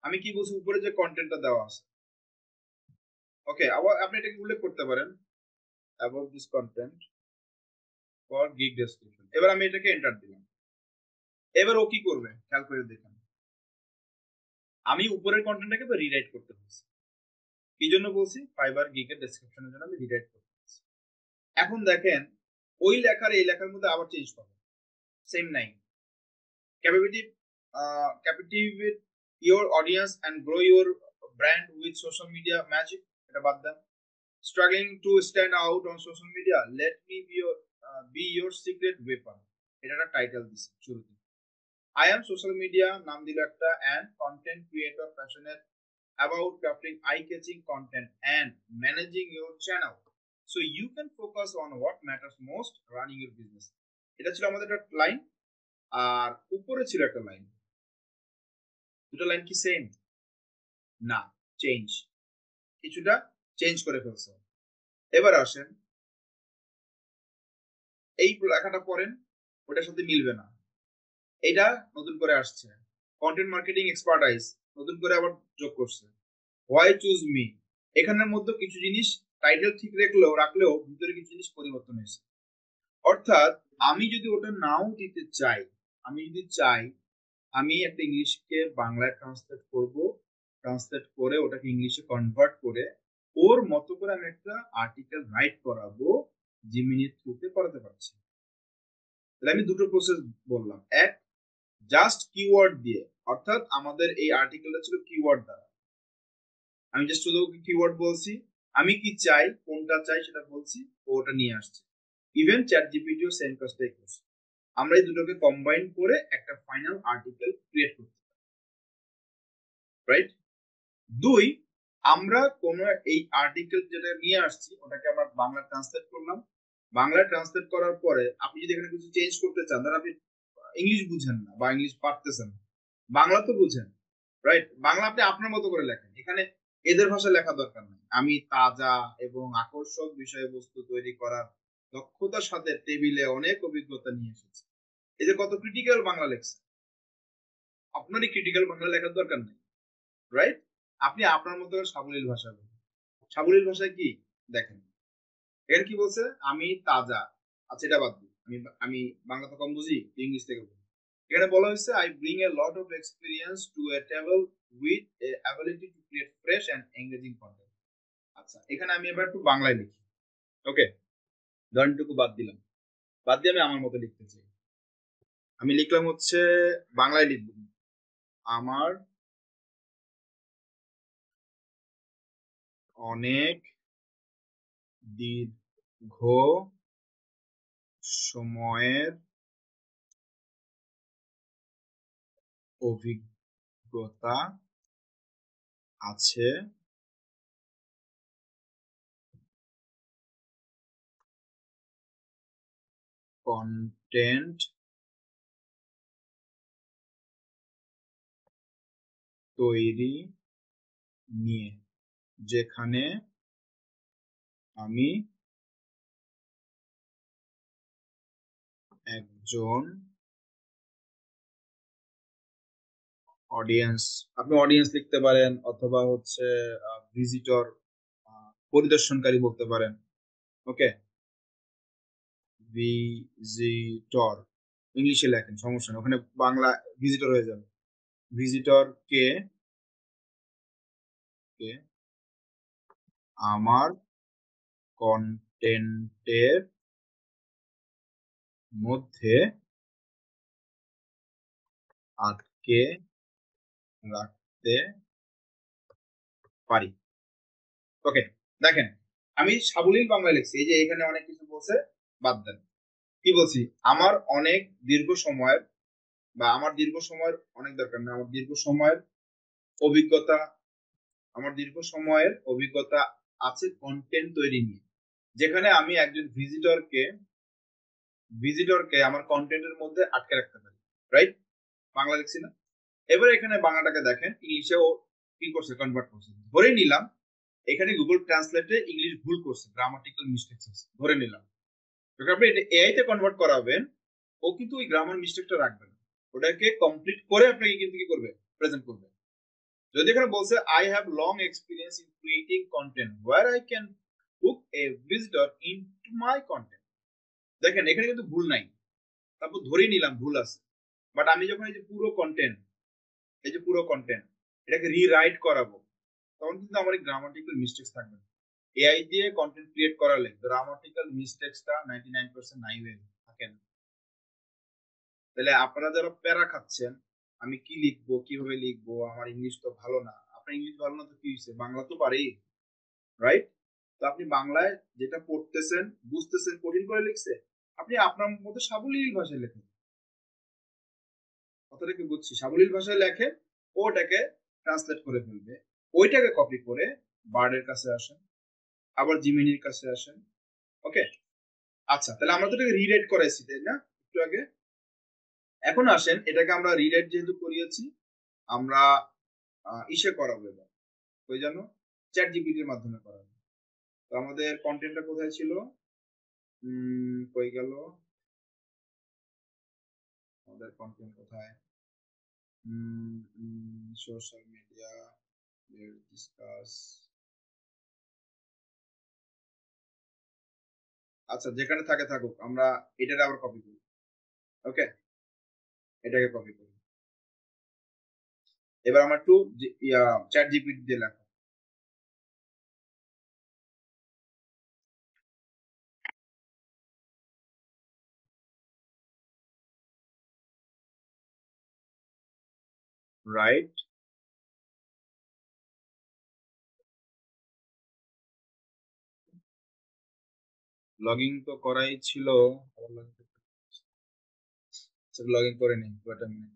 আমি কি বলছি, উপরে যে কন্টেন্টটা দেওয়া আছে, ওকে, আবার আপনি এটাকে উল্লেখ করতে পারেন about this content for gig description. এবার আমি এটাকে এন্টার দিলাম। এবার ও কি করবে খেয়াল করে দেখেন, আমি উপরের কন্টেন্টটাকে তো রিরাইট করতে বলছি, কি জন্য বলছি, ফাইবার গিগের ডেসক্রিপশনের জন্য আমি রিরাইট করতে বলছি। এখন দেখেন ওই লেখার এই লেখার মধ্যে আবার চেঞ্জ করবে, সেম নাই, captivate captivate your audience and grow your brand with social media magic, এটা বাদ দেন। struggling to stand out on social media, let me be your secret weapon, এটা একটা টাইটেল দিছে শুরুতে। I am social media নাম দিল একটা, and content creator passionate about crafting eye-catching content and managing your channel so you can focus on what matters most, running your business। এটা ছিল আমাদের একটা লাইন, আর উপরে ছিল একটা লাইন। দুটো লাইন কি সেম? না, চেঞ্জ, কিছুটা চেঞ্জ করে ফেলছে। এবার আসেন এই লেখাটা পড়েন, ওটার সাথে মিলবে না। এটা নতুন করে আসছে, কন্টেন্ট মার্কেটিং এক্সপার্টাইজ নতুন করে আবার যোগ করছে, হোয়াই চুজ মি। এখানের মধ্যে কিছু জিনিস টাইটেল ঠিক রাখলেও ভিতরে কিছু জিনিস পরিবর্তন হয়েছে। অর্থাৎ আমি যদি ওটা নাও দিতে চাই, আমি যদি চাই আমি একটা ইংলিশকে বাংলায় ট্রান্সলেট করব, ট্রান্সলেট করে ওটাকে ইংলিশে কনভার্ট করে ওর মতো করে আমি একটা আর্টিকেল রাইট করাবো, জিমিনির থ্রুতে করাতে পারছি। তাহলে আমি দুটো প্রসেস বললাম। এক, জাস্ট কিওয়ার্ড দিয়ে, অর্থাৎ আমাদের এই আর্টিকেলটা ছিল কিওয়ার্ড দ্বারা, আমি জাস্ট শুধু কিওয়ার্ড বলছি, আমি কি চাই কোনটা চাই সেটা বলছি, ও ওটা নিয়ে আসছে। ইভেন চ্যাট জিপিটিও সেম কাজটাই করছে। আমরা এই দুটোকে কম্বাইন করে একটা ফাইনাল আর্টিকেল ক্রিয়েট করতে পারি, রাইট? দুই, আমরা কোন এই আর্টিকেল যেটা নিয়ে আসছি ওটাকে আমরা বাংলা ট্রান্সলেট করলাম। বাংলা ট্রান্সলেট করার পরে আপনি যদি এখানে কিছু চেঞ্জ করতে চান, ধর আপনি ইংলিশ বুঝেন না বা ইংলিশ পারতেছেন না, বাংলা তো বুঝেন, রাইট? বাংলা আপনি আপনার মতো করে লেখেন, এখানে এদের ভাষায় লেখা দরকার নেই। আমি তাজা এবং আকর্ষক বিষয়বস্তু তৈরি করার দক্ষতার সাথে টেবিলে অনেক অভিজ্ঞতা নিয়ে এসেছি। এই যে কত ক্রিটিক্যাল বাংলা লেখছে, আপনারই ক্রিটিক্যাল বাংলা লেখার দরকার নেই, রাইট? আপনি আপনার মতো করে সাবলীল ভাষা বলুন। সাবলীল ভাষায় কি দেখেন, এর কি বলছে, আমি তাজা। আচ্ছা, এটা বাদ দিই, আমি আমি বাংলা তো কম বুঝি, ইংলিশ থেকে বলি। এখানে বলা হয়েছে I bring a lot of experience to a table with a ability to create fresh and engaging content. আচ্ছা, এখানে আমি এবার একটু বাংলায় লিখি। ওকে, ধরনটুকু বাদ দিলাম, বাদ দিয়ে আমি আমার মতো লিখতে চাই। আমি লিখলাম হচ্ছে, বাংলায় লিখব, আমার অনেক দীর্ঘ সময়ের অভিজ্ঞতা আছে কন্টেন্ট তৈরি নিয়ে, যেখানে আমি একজন অডিয়েন্স, আপনি অডিয়েন্স লিখতে পারেন অথবা হচ্ছে ভিজিটর, পরিদর্শনকারী বলতে পারেন। ওকে, ভিজিটর ইংলিশে লেখেন, সমস্যা নেই, ওখানে বাংলা ভিজিটর হয়ে যাবে। ভিজিটর কে কে আমার কন্টেন্টের মধ্যে আটকে রাখতে পারি। ওকে, দেখেন আমি সাবলীল বাংলা লিখছি, এই যে এখানে অনেক কিছু বলছে, বাদ দেন। কি বলছি, আমার অনেক দীর্ঘ সময়ের, বা আমার দীর্ঘ সময়ের অনেক দরকার না, আমার দীর্ঘ সময়ের অভিজ্ঞতা, আমার দীর্ঘ সময়ের অভিজ্ঞতা আছে কন্টেন্ট তৈরি নিয়ে, যেখানে আমি একজন ভিজিটরকে আমার কন্টেন্টের মধ্যে আটকে রাখতে পারি, রাইট? বাংলা লিখছি না? এবার এখানে বাংলাটাকে দেখেন, ইংলিশে ও কি করছে, কনভার্ট করছে। ধরে নিলাম এখানে গুগল ট্রান্সলেটে ইংলিশ ভুল করছে, গ্রামাটিক্যাল মিস্টেকস আছে, ধরে নিলাম। যখন আপনি এটা এআই তে কনভার্ট করাবেন, ও কিন্তু ওই গ্রামার মিস্টেকটা রাখবে না, ওটাকে কমপ্লিট করে আপনাকে কিন্তু কি করবে, প্রেজেন্ট করবে। যদি এখানে বলছে I have long experience in creating content where I can book a visitor into my content, দেখেন এখানে কিন্তু ভুল নাই, তারপর ধরেই নিলাম ভুল আছে। বাট আমি যখন এই যে পুরো কন্টেন্ট, এই যে পুরো কন্টেন্ট এটাকে রিরাইট করাবো, তখন কিন্তু আমার এই গ্রামাটিক্যাল মিস্টেকস থাকবে না। এআই দিয়ে কন্টেন্ট ক্রিয়েট করালে গ্রামাটিক্যাল মিস্টেকসটা 99% নাই হয়ে থাকে না। তাহলে আপনারা যারা প্যারা খাচ্ছেন, আমি কি লিখবো, কিভাবে লিখবো, আমার ইংলিশ তো ভালো না, আপনার ইংলিশ ভালো না তো কি হয়েছে, বাংলা তো পারি, রাইট? তো আপনি বাংলায় যেটা পড়তেছেন বুঝতেছেন, কঠিন করে লিখছে, আপনি আপনার মতো সাবলীল ভাষায় লেখেন। কথাটা কি বুঝছি, সাবলীল ভাষায় লেখেন, ওটাকে ট্রান্সলেট করে ফেলবে, ওইটাকে কপি করে বার্ডের কাছে আসেন, আবার জিমিনির কাছে আসেন। ওকে, আচ্ছা, তাহলে আমরা তো এটাকে রিরাইট করাইছি, তাই না, একটু আগে? এখন আসেন এটাকে আমরা রিরাইট যেহেতু করিয়েছি, আমরা ইসে করাবো এবার, ওই জন্য চ্যাট জিপিটির মাধ্যমে করাবো। তো আমাদের কন্টেন্টটা কোথায় ছিল, কই গেল, আমাদের কন্টেন্ট কোথায়? Social media, discuss. আচ্ছা, যেখানে থাকে থাকুক, আমরা এটাকে আবার কপি করি। ওকে, এটাকে কপি করি। এবার আমার একটু চ্যাট জিপিটি দিয়ে লেখো। রাইট, লগইন তো করাই ছিল, লগইন করে নিই, ওয়েট আ মিনিট।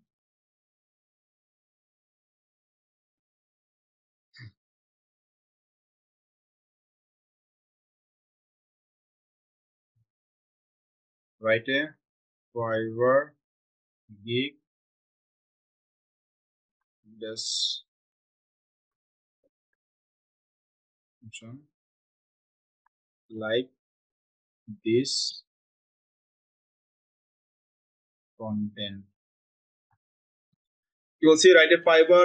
রাইটে Fiverr gig description like this content. কি বলছি? Write a Fiverr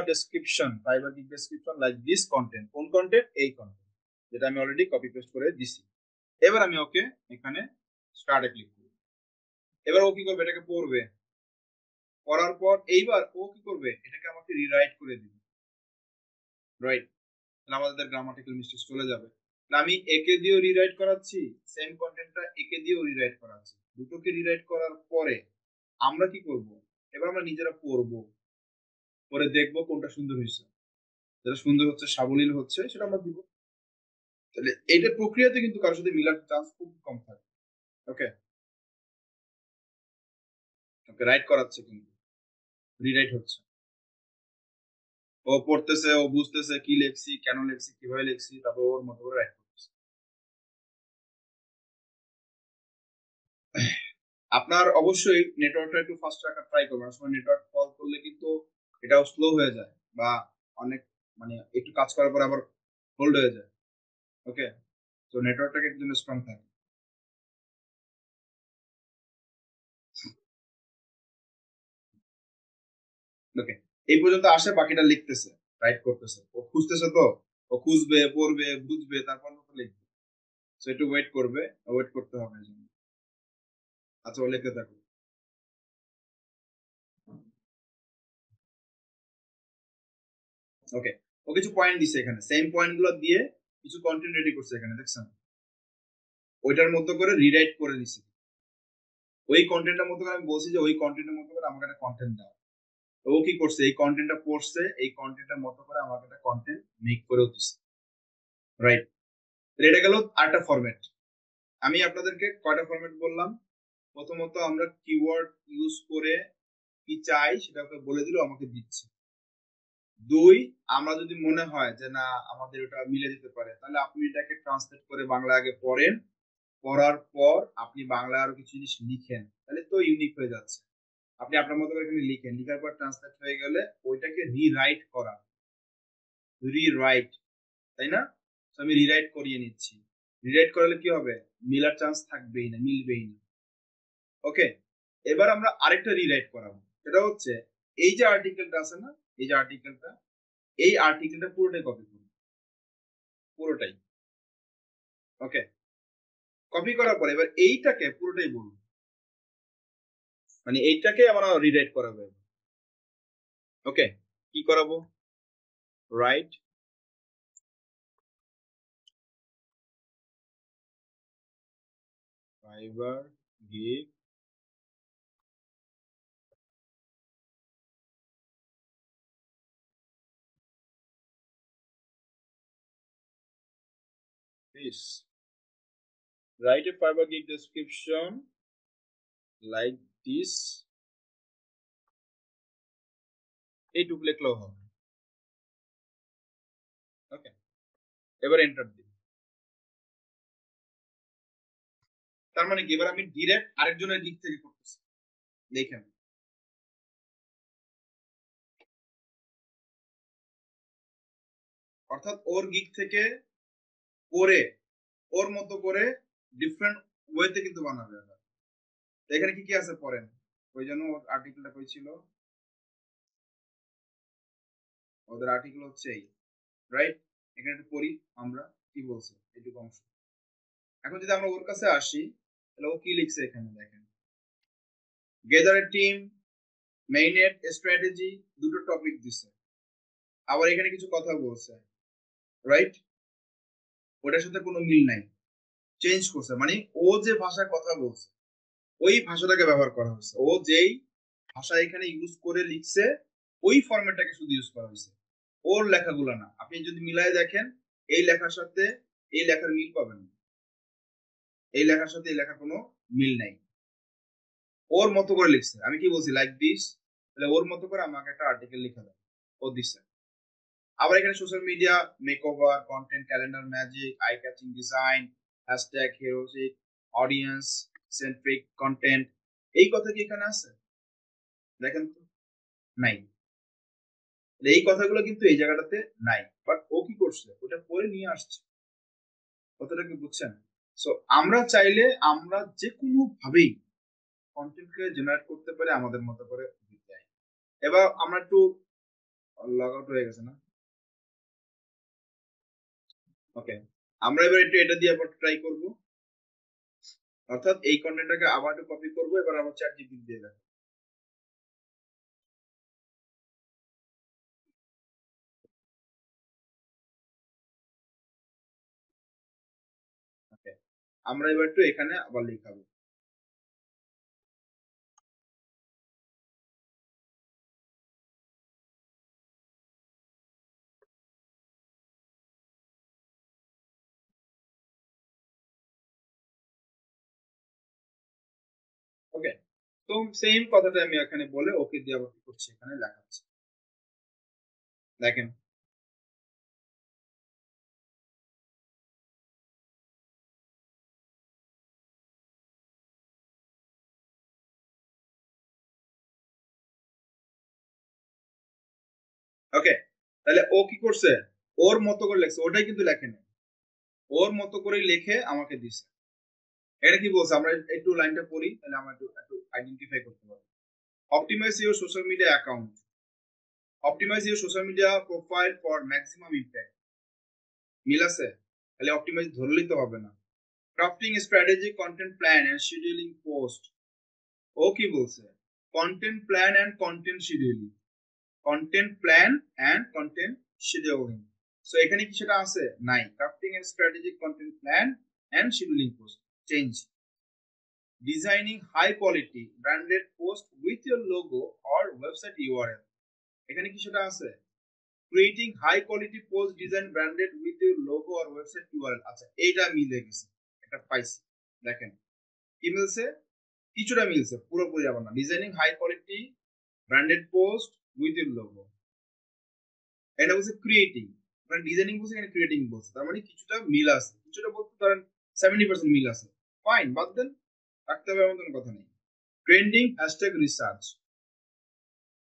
gig description like this content. কোন কন্টেন্ট? এই কন্টেন্ট, যেটা আমি অলরেডি কপি পেস্ট করে দিছি। এবার আমি ওকে এখানে স্টার্টে ক্লিক করব। এবার ও কি করবে? এটাকে পড়বে, পড়ার পর এইবার ও কি করবে? এটাকে আমাকে রিরাইট করে দিবে। রাইট, তাহলে আমাদের গ্রামাটিক্যাল মিস্টেক চলে যাবে। আমি একে দিয়েও রিরাইট করাচ্ছি, সেম কন্টেন্টটা একে দিয়েও রিরাইট করাচ্ছি। দুটোকে রিরাইট করার পরে আমরা কি করব? এবার আমরা নিজেরা পড়বো, পরে দেখবো কোনটা সুন্দর হয়েছে। যেটা সুন্দর হচ্ছে, সাবলীল হচ্ছে, সেটা আমরা দিব। তাহলে এইটার প্রক্রিয়াতে কিন্তু কারোর সাথে মিলার চান্স খুব কম থাকে। ওকে, ওকে রাইট করাচ্ছে কিন্তু রিরাইট হচ্ছে। ও পড়তেছে, ও বুঝতেছে কি লেখছি, কেন লেখছি, কিভাবে লেখছি, তারপর ওর মতো করে রাইট করতেছে। আপনার অবশ্যই নেটওয়ার্কটা একটু ফাস্ট রাখার ট্রাই করবেন। অনেক সময় নেটওয়ার্ক কল করলে কিন্তু এটাও স্লো হয়ে যায়, বা অনেক মানে একটু কাজ করার পর আবার হোল্ড হয়ে যায়। ওকে, তো নেটওয়ার্কটাকে একটু স্ট্রং থাকে। ওকে, এই পর্যন্ত আসে, বাকিটা লিখতেছে, রাইট করতেছে, ও খুঁজতেছে, তো ও খুঁজবে, পড়বে, বুঝবে, তারপর মতো লিখবে। সো একটু ওয়েট করবে, ওয়েট করতে হবে এই জন্য। আচ্ছা, ও লিখতে থাকো। ওকে, ও কিছু পয়েন্ট দিছে এখানে, সেম পয়েন্ট গুলো দিয়ে কিছু কন্টেন্ট রেডি করছে এখানে, দেখছেন? ওইটার মধ্যে করে রিরাইট করে দিছে। ওই কন্টেন্টের মধ্যে করে আমি বলছি যে ওই কন্টেন্টের মধ্যে করে আমাকে একটা কন্টেন্ট দাও। তো ও কি করছে? এই কন্টেন্টটা পড়ছে, এই কন্টেন্টের মতো করে আমাকে একটা কন্টেন্ট মেক করেও দিছে। রাইট, এটা গেল আরেকটা ফরম্যাট। আমি আপনাদেরকে কয়টা ফরম্যাট বললাম? প্রথমত আমরা কিওয়ার্ড ইউজ করে কি চাই সেটা ওকে বলে দিল, আমাকে দিচ্ছে। দুই, আমরা যদি মনে হয় যে না আমাদের ওটা মিলে যেতে পারে, তাহলে আপনি এটাকে ট্রান্সলেট করে বাংলা আগে পড়েন, পড়ার পর আপনি বাংলায় আরো কিছু জিনিস লিখেন, তাহলে তো ইউনিক হয়ে যাচ্ছে। আপনি আপনার মতো করে এখানে লিখেন, লিখার পর ট্রান্সলেট হয়ে গেলে ওইটাকে রিরাইট করা, রিরাইট, তাই না? তো আমি রিরাইট করিয়ে নিচ্ছি। রিরাইট করালে কি হবে? মিলার চান্স থাকবেই না, মিলবেই না। ওকে, এবার আমরা আরেকটা রিরাইট করাবো। সেটা হচ্ছে এই যে আর্টিকেলটা আছে না, এই যে আর্টিকেলটা, এই আর্টিকেলটা পুরোটাই কপি করব, পুরোটাই। ওকে, কপি করার পরে এবার এইটাকে পুরোটাই বলবো, মানে এইটাকে আমরা রিরাইট করাবো। ওকে, কি করাবো? Right fibre gig this, right a Fiverr gig description like this, এইটুকু লিখলেও হবে। ওকে, এবার এন্টার দিই। তার মানে কি? এবার আমি ডিরেক্ট আরেকজনের দিক থেকে করতেছি, দেখেন। অর্থাৎ ওর গিক থেকে পড়ে ওর মতো করে ডিফারেন্ট ওয়েতে কিন্তু বানাবে। এবার এখানে কি কি আছে পড়েন, ওই জন্য ওর আর্টিকেলটা কই ছিল, ওদের আর্টিকেল হচ্ছে এই, রাইট? এখানে একটু পড়ি আমরা কি বলছে এইটুকু অংশ। এখন যদি আমরা ওর কাছে আসি, তাহলে ও কি লিখছে এখানে দেখেন, গেদার টিম, মেইনেট, স্ট্র্যাটেজি, দুটো টপিক দিছে, আবার এখানে কিছু কথা বলছে, রাইট? ওটার সাথে কোনো মিল নাই, চেঞ্জ করছে, মানে ও যে ভাষায় কথা বলছে ওই ভাষাটাকে ব্যবহার করা হয়েছে, ও যেই ভাষা এখানে ইউজ করে লিখছে ওই ফরম্যাটটাকে শুধু ইউজ করা হয়েছে, ওর লেখাগুলো না। আপনি যদি মিলাই দেখেন এই লেখার সাথে এই লেখার মিল পাবেন না, এই লেখার সাথে এই লেখার কোনো মিল নাই। ওর মতো করে লিখছে, আমি কি বলছি লাইক দিস, তাহলে ওর মতো করে আমাকে একটা আর্টিকেল লিখে দেয়, ও দিচ্ছে। আবার এখানে social media makeover, content, calendar magic, eye catching design, hashtag হিরোজিক, অডিয়েন্স সেন্ট্রিক কন্টেন্ট, এই কথা কি এখানে আছে? দেখেন তো, নাই। এই কথাগুলো কিন্তু এই জায়গাটাতে নাই, বাট ও কি করছে ওটা পরে নিয়ে আসছে, কথাটা কি বুঝছেন? সো আমরা চাইলে আমরা যে কোনো ভাবেই কন্টেন্টকে জেনারেট করতে পারি আমাদের মতো করে দিতে। এবার আমরা একটু লগ আউট হয়ে গেছে না, ওকে, আমরা এবার একটু এটা দিয়ে আবার ট্রাই করব, অর্থাৎ এই কন্টেন্টটাকে আবার একটু কপি করব, এবার আবার চ্যাট জিপিটি দিয়ে দেব। ওকে, আমরা এবার একটু এখানে আবার লিখাবো। ওকে, তো সেম কথাটা আমি এখানে বলে ওকে দিয়ে আবার কি করছি এখানে লেখাচ্ছি, দেখেন। ওকে, তাহলে ও কি করছে, ওর মতো করে লেখছে, ওটাই কিন্তু লেখেনি, ওর মতো করে লিখে আমাকে দিছে। এটা কি বলছে, আমরা একটু লাইনটা পড়ি তাহলে আমরা একটু একটু আইডেন্টিফাই করতে পারবো। Optimize your social media account, optimize your social media profile for maximum impact, মিল আছে? তাহলে অপটিমাইজ ধরলেই তো হবে না। Crafting strategy, content plan and scheduling post, ও কি বলছে, content plan and content scheduling, content plan and content scheduling. So এখানে কি সেটা আছে? নাই। Crafting and strategy, content plan and scheduling post, change. Designing high quality branded post with your logo or website URL, এখানে কি সেটা আছে? Creating high quality post design branded with your logo or website URL, আচ্ছা এইটা মিলে গেছে, এটা পাইছি। দেখেন কি মিলছে, কিছুটা মিলছে, পুরোপুরি আবার না। Designing high quality branded post with your logo, এটা বলছে ক্রিয়েটিং, মানে ডিজাইনিং বলছে এখানে ক্রিয়েটিং বলছে, তার মানে কিছুটা মিল আছে, কিছুটা বলতে ধরেন 70% মিল আছে, ফাইন, বাদ দেন, রাখতে হবে এমন কোনো কথা নেই। ট্রেন্ডিং হ্যাশট্যাগ রিসার্চ,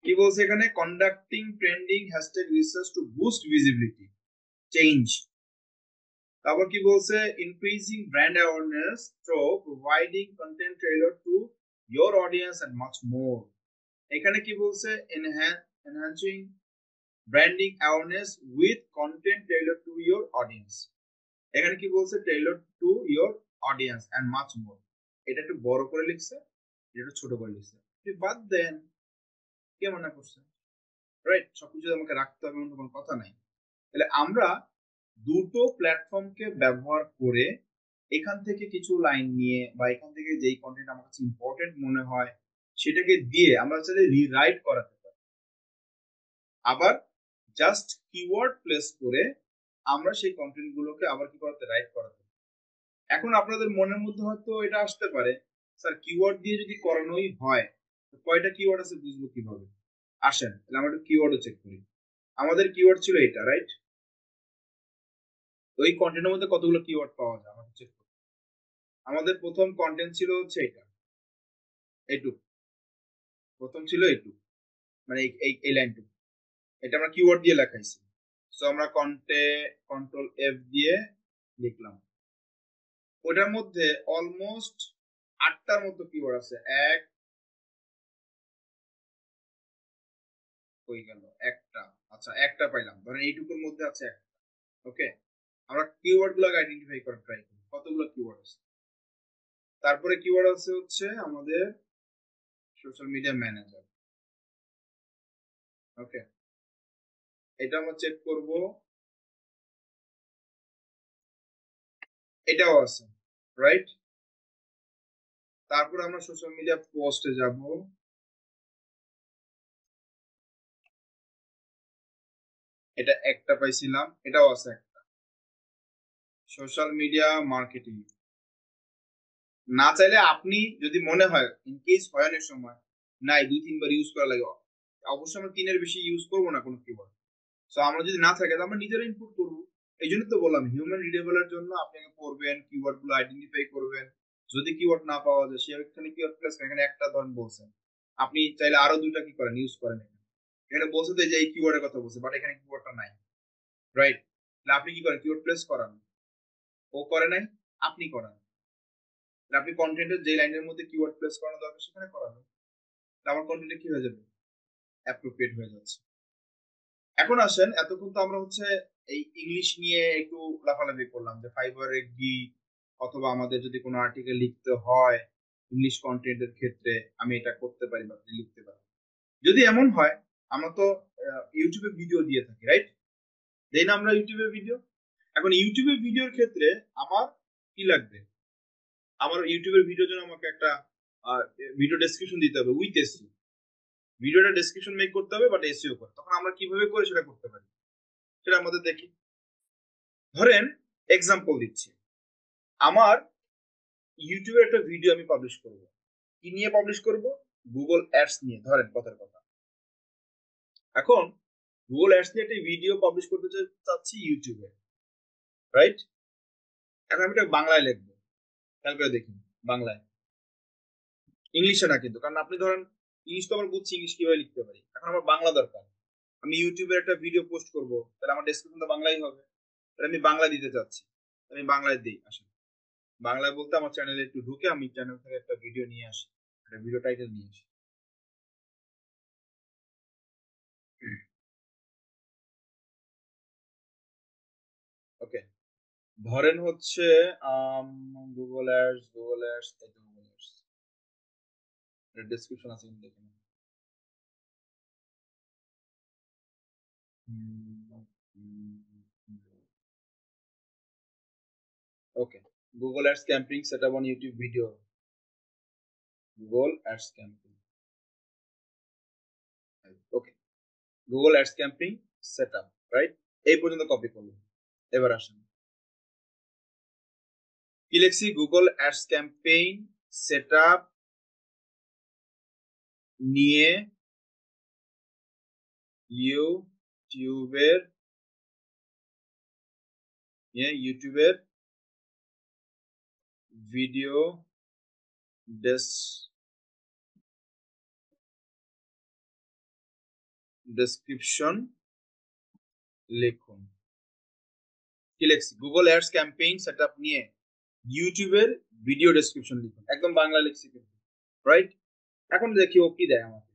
কি বলছে এখানে, conducting trending hashtag research to boost visibility, change. তারপর কি বলছে, increasing brand awareness through providing content tailor to your audience and much more, এখানে কি বলছে, enhancing branding awareness with content tailor to your audience, এখানে কি বলছে, tailor to your audience and much more, এটা একটু বড় করে লিখছে, এটা একটু ছোট করে লিখছে, বাদ দেন, কে মনে করছে, রাইট? সবকিছু আমাকে রাখতে হবে এমন কোনো কথা নাই। তাহলে আমরা দুটো প্ল্যাটফর্মকে ব্যবহার করে এখান থেকে কিছু লাইন নিয়ে বা এখান থেকে যেই কন্টেন্ট আমার কাছে ইম্পর্টেন্ট মনে হয় সেটাকে দিয়ে আমরা চাইলে রিরাইট করাতে পারি, আবার জাস্ট কিওয়ার্ড প্লেস করে আমরা সেই কন্টেন্ট গুলোকে আবার কি করতে, রাইট করাতে পারি। এখন আপনাদের মনের মধ্যে হয়তো এটা আসতে পারে, স্যার কিওয়ার্ড দিয়ে যদি করানোই হয় তো কয়টা কিওয়ার্ড আছে বুঝবো কিভাবে? আসেন তাহলে আমরা একটু কিওয়ার্ডও চেক করি। আমাদের কিওয়ার্ড ছিল এটা, রাইট? তো এই কন্টেন্টের মধ্যে কতগুলো কিওয়ার্ড পাওয়া যায় আমাকে চেক করতে। আমাদের প্রথম কন্টেন্ট ছিল হচ্ছে এটা, এইটুক, প্রথম ছিল এইটুক, মানে এই এই এই লাইনটুকু, এটা আমরা কিওয়ার্ড দিয়ে লেখাইছি। সো আমরা কন্ট্রোল এফ দিয়ে লিখলাম, ওটার মধ্যে অলমোস্ট 8টার মতো কিওয়ার্ড আছে, 1 কই গেল একটা, আচ্ছা একটা পাইলাম, ধরেন এইটুকুর মধ্যে আছে একটা। ওকে, আমরা কিওয়ার্ড গুলো আইডেন্টিফাই করার ট্রাই করি, কতগুলো কিওয়ার্ড আছে। তারপরে কিওয়ার্ড আছে হচ্ছে আমাদের সোশ্যাল মিডিয়া ম্যানেজার। ওকে, এটা আমরা চেক করব, এটাও আছে, রাইট। তারপর আমরা সোশ্যাল মিডিয়া পোস্টে যাব, এটা একটা পাইছিলাম, এটাও আছে একটা। সোশ্যাল মিডিয়া মার্কেটিং, না চাইলে আপনি যদি মনে হয় ইন কেস হয় অনেক সময় নাই 2-3 বার ইউজ করা লাগে, অবশ্যই আমরা 3-এর বেশি ইউজ করবো না কোনো কিওয়ার্ড। সো আমরা যদি না থাকে তাহলে আমরা নিজেরা ইনপুট করবো। এই জন্য তো বললাম হিউম্যান রিডেবলের জন্য আপনি পড়বেন, কিওয়ার্ড গুলো আইডেন্টিফাই করবেন। যদি কিওয়ার্ড না পাওয়া যায় সেখানে কিওয়ার্ড প্লেস, এখানে একটা ধরেন বলছেন, আপনি চাইলে আরো দুইটা কি করেন ইউজ করেন। এখানে বলছে যে এই কিওয়ার্ডের কথা বলছে, বাট এখানে কিওয়ার্ডটা নাই, রাইট। তাহলে আপনি কি করেন, কিওয়ার্ড প্লেস করান, ও করে নাই, আপনি করান। তাহলে আপনি কন্টেন্টের যে লাইনের মধ্যে কিওয়ার্ড প্লেস করানো দরকার সেখানে করাবেন, আমার কন্টেন্টে কি হয়ে যাবে, অ্যাপ্রোপ্রিয়েট হয়ে যাচ্ছে। এখন আসেন, এতক্ষণ তো আমরা হচ্ছে এই ইংলিশ নিয়ে একটু লাফালাফি করলাম যে ফাইবারে গি, অথবা আমাদের যদি কোনো আর্টিকেল লিখতে হয় ইংলিশ কন্টেন্টের ক্ষেত্রে আমি এটা করতে পারি বা আপনি লিখতে পারি। যদি এমন হয়, আমরা তো ইউটিউবে ভিডিও দিয়ে থাকি, রাইট, দেই না আমরা ইউটিউবে ভিডিও। এখন ইউটিউবের ভিডিওর ক্ষেত্রে আমার কি লাগবে, আমার ইউটিউবের ভিডিওর জন্য আমাকে একটা ভিডিও ডেসক্রিপশন দিতে হবে উইথ এসইও, ভিডিওটা ডেসক্রিপশন মেক করতে হবে বাট এসইও করে, তখন আমরা কিভাবে করে সেটা করতে পারি সেটা আমাদের দেখি। ধরেন এক্সাম্পল দিচ্ছি, আমার ইউটিউবে একটা ভিডিও আমি পাবলিশ করব, কি নিয়ে পাবলিশ করব, গুগল অ্যাডস নিয়ে, ধরেন কথার কথা। এখন গুগল অ্যাডস নিয়ে একটা ভিডিও পাবলিশ করতে চাচ্ছি ইউটিউবে, রাইট। এখন আমি এটা বাংলায় লিখবো, খেয়াল করে দেখুন, বাংলায়, ইংলিশে না কিন্তু, কারণ আপনি ধরেন ইংলিশ তো আমার বুঝছি, ইংলিশ কিভাবে লিখতে পারি, এখন আমার বাংলা দরকার। আমি ইউটিউবে একটা ভিডিও পোস্ট করব, তাহলে আমার ডেসক্রিপশন তো বাংলাই হবে, তাহলে আমি বাংলা দিতে চাচ্ছি, আমি বাংলায় দিই। আসলে বাংলায় বলতে আমার চ্যানেলে একটু ঢুকে আমি চ্যানেল থেকে একটা ভিডিও নিয়ে আসি, একটা ভিডিও টাইটেল নিয়ে আসি। ওকে, ধরেন হচ্ছে গুগল অ্যাডস এই তো গুগল অ্যাডস, এর ডেসক্রিপশন আছে কিন্তু দেখুন। Okay, Google ads campaign setup on YouTube video, Google ads campaign. Okay, Google ads campaign setup, right, এই পর্যন্ত কপি করলাম। এবার আসেন, কি লিখছি, গুগল অ্যাডস ক্যাম্পেইন সেটআপ নিয়ে ইউটিউবের ইউটিউবের ভিডিও ডেসক্রিপশন লিখুন। কি লিখছি, গুগল অ্যাডস ক্যাম্পেইন সেটআপ নিয়ে ইউটিউবের ভিডিও ডেসক্রিপশন লিখুন, একদম বাংলা লিখছি কিন্তু, রাইট। এখন দেখি ও কি দেয় আমাকে।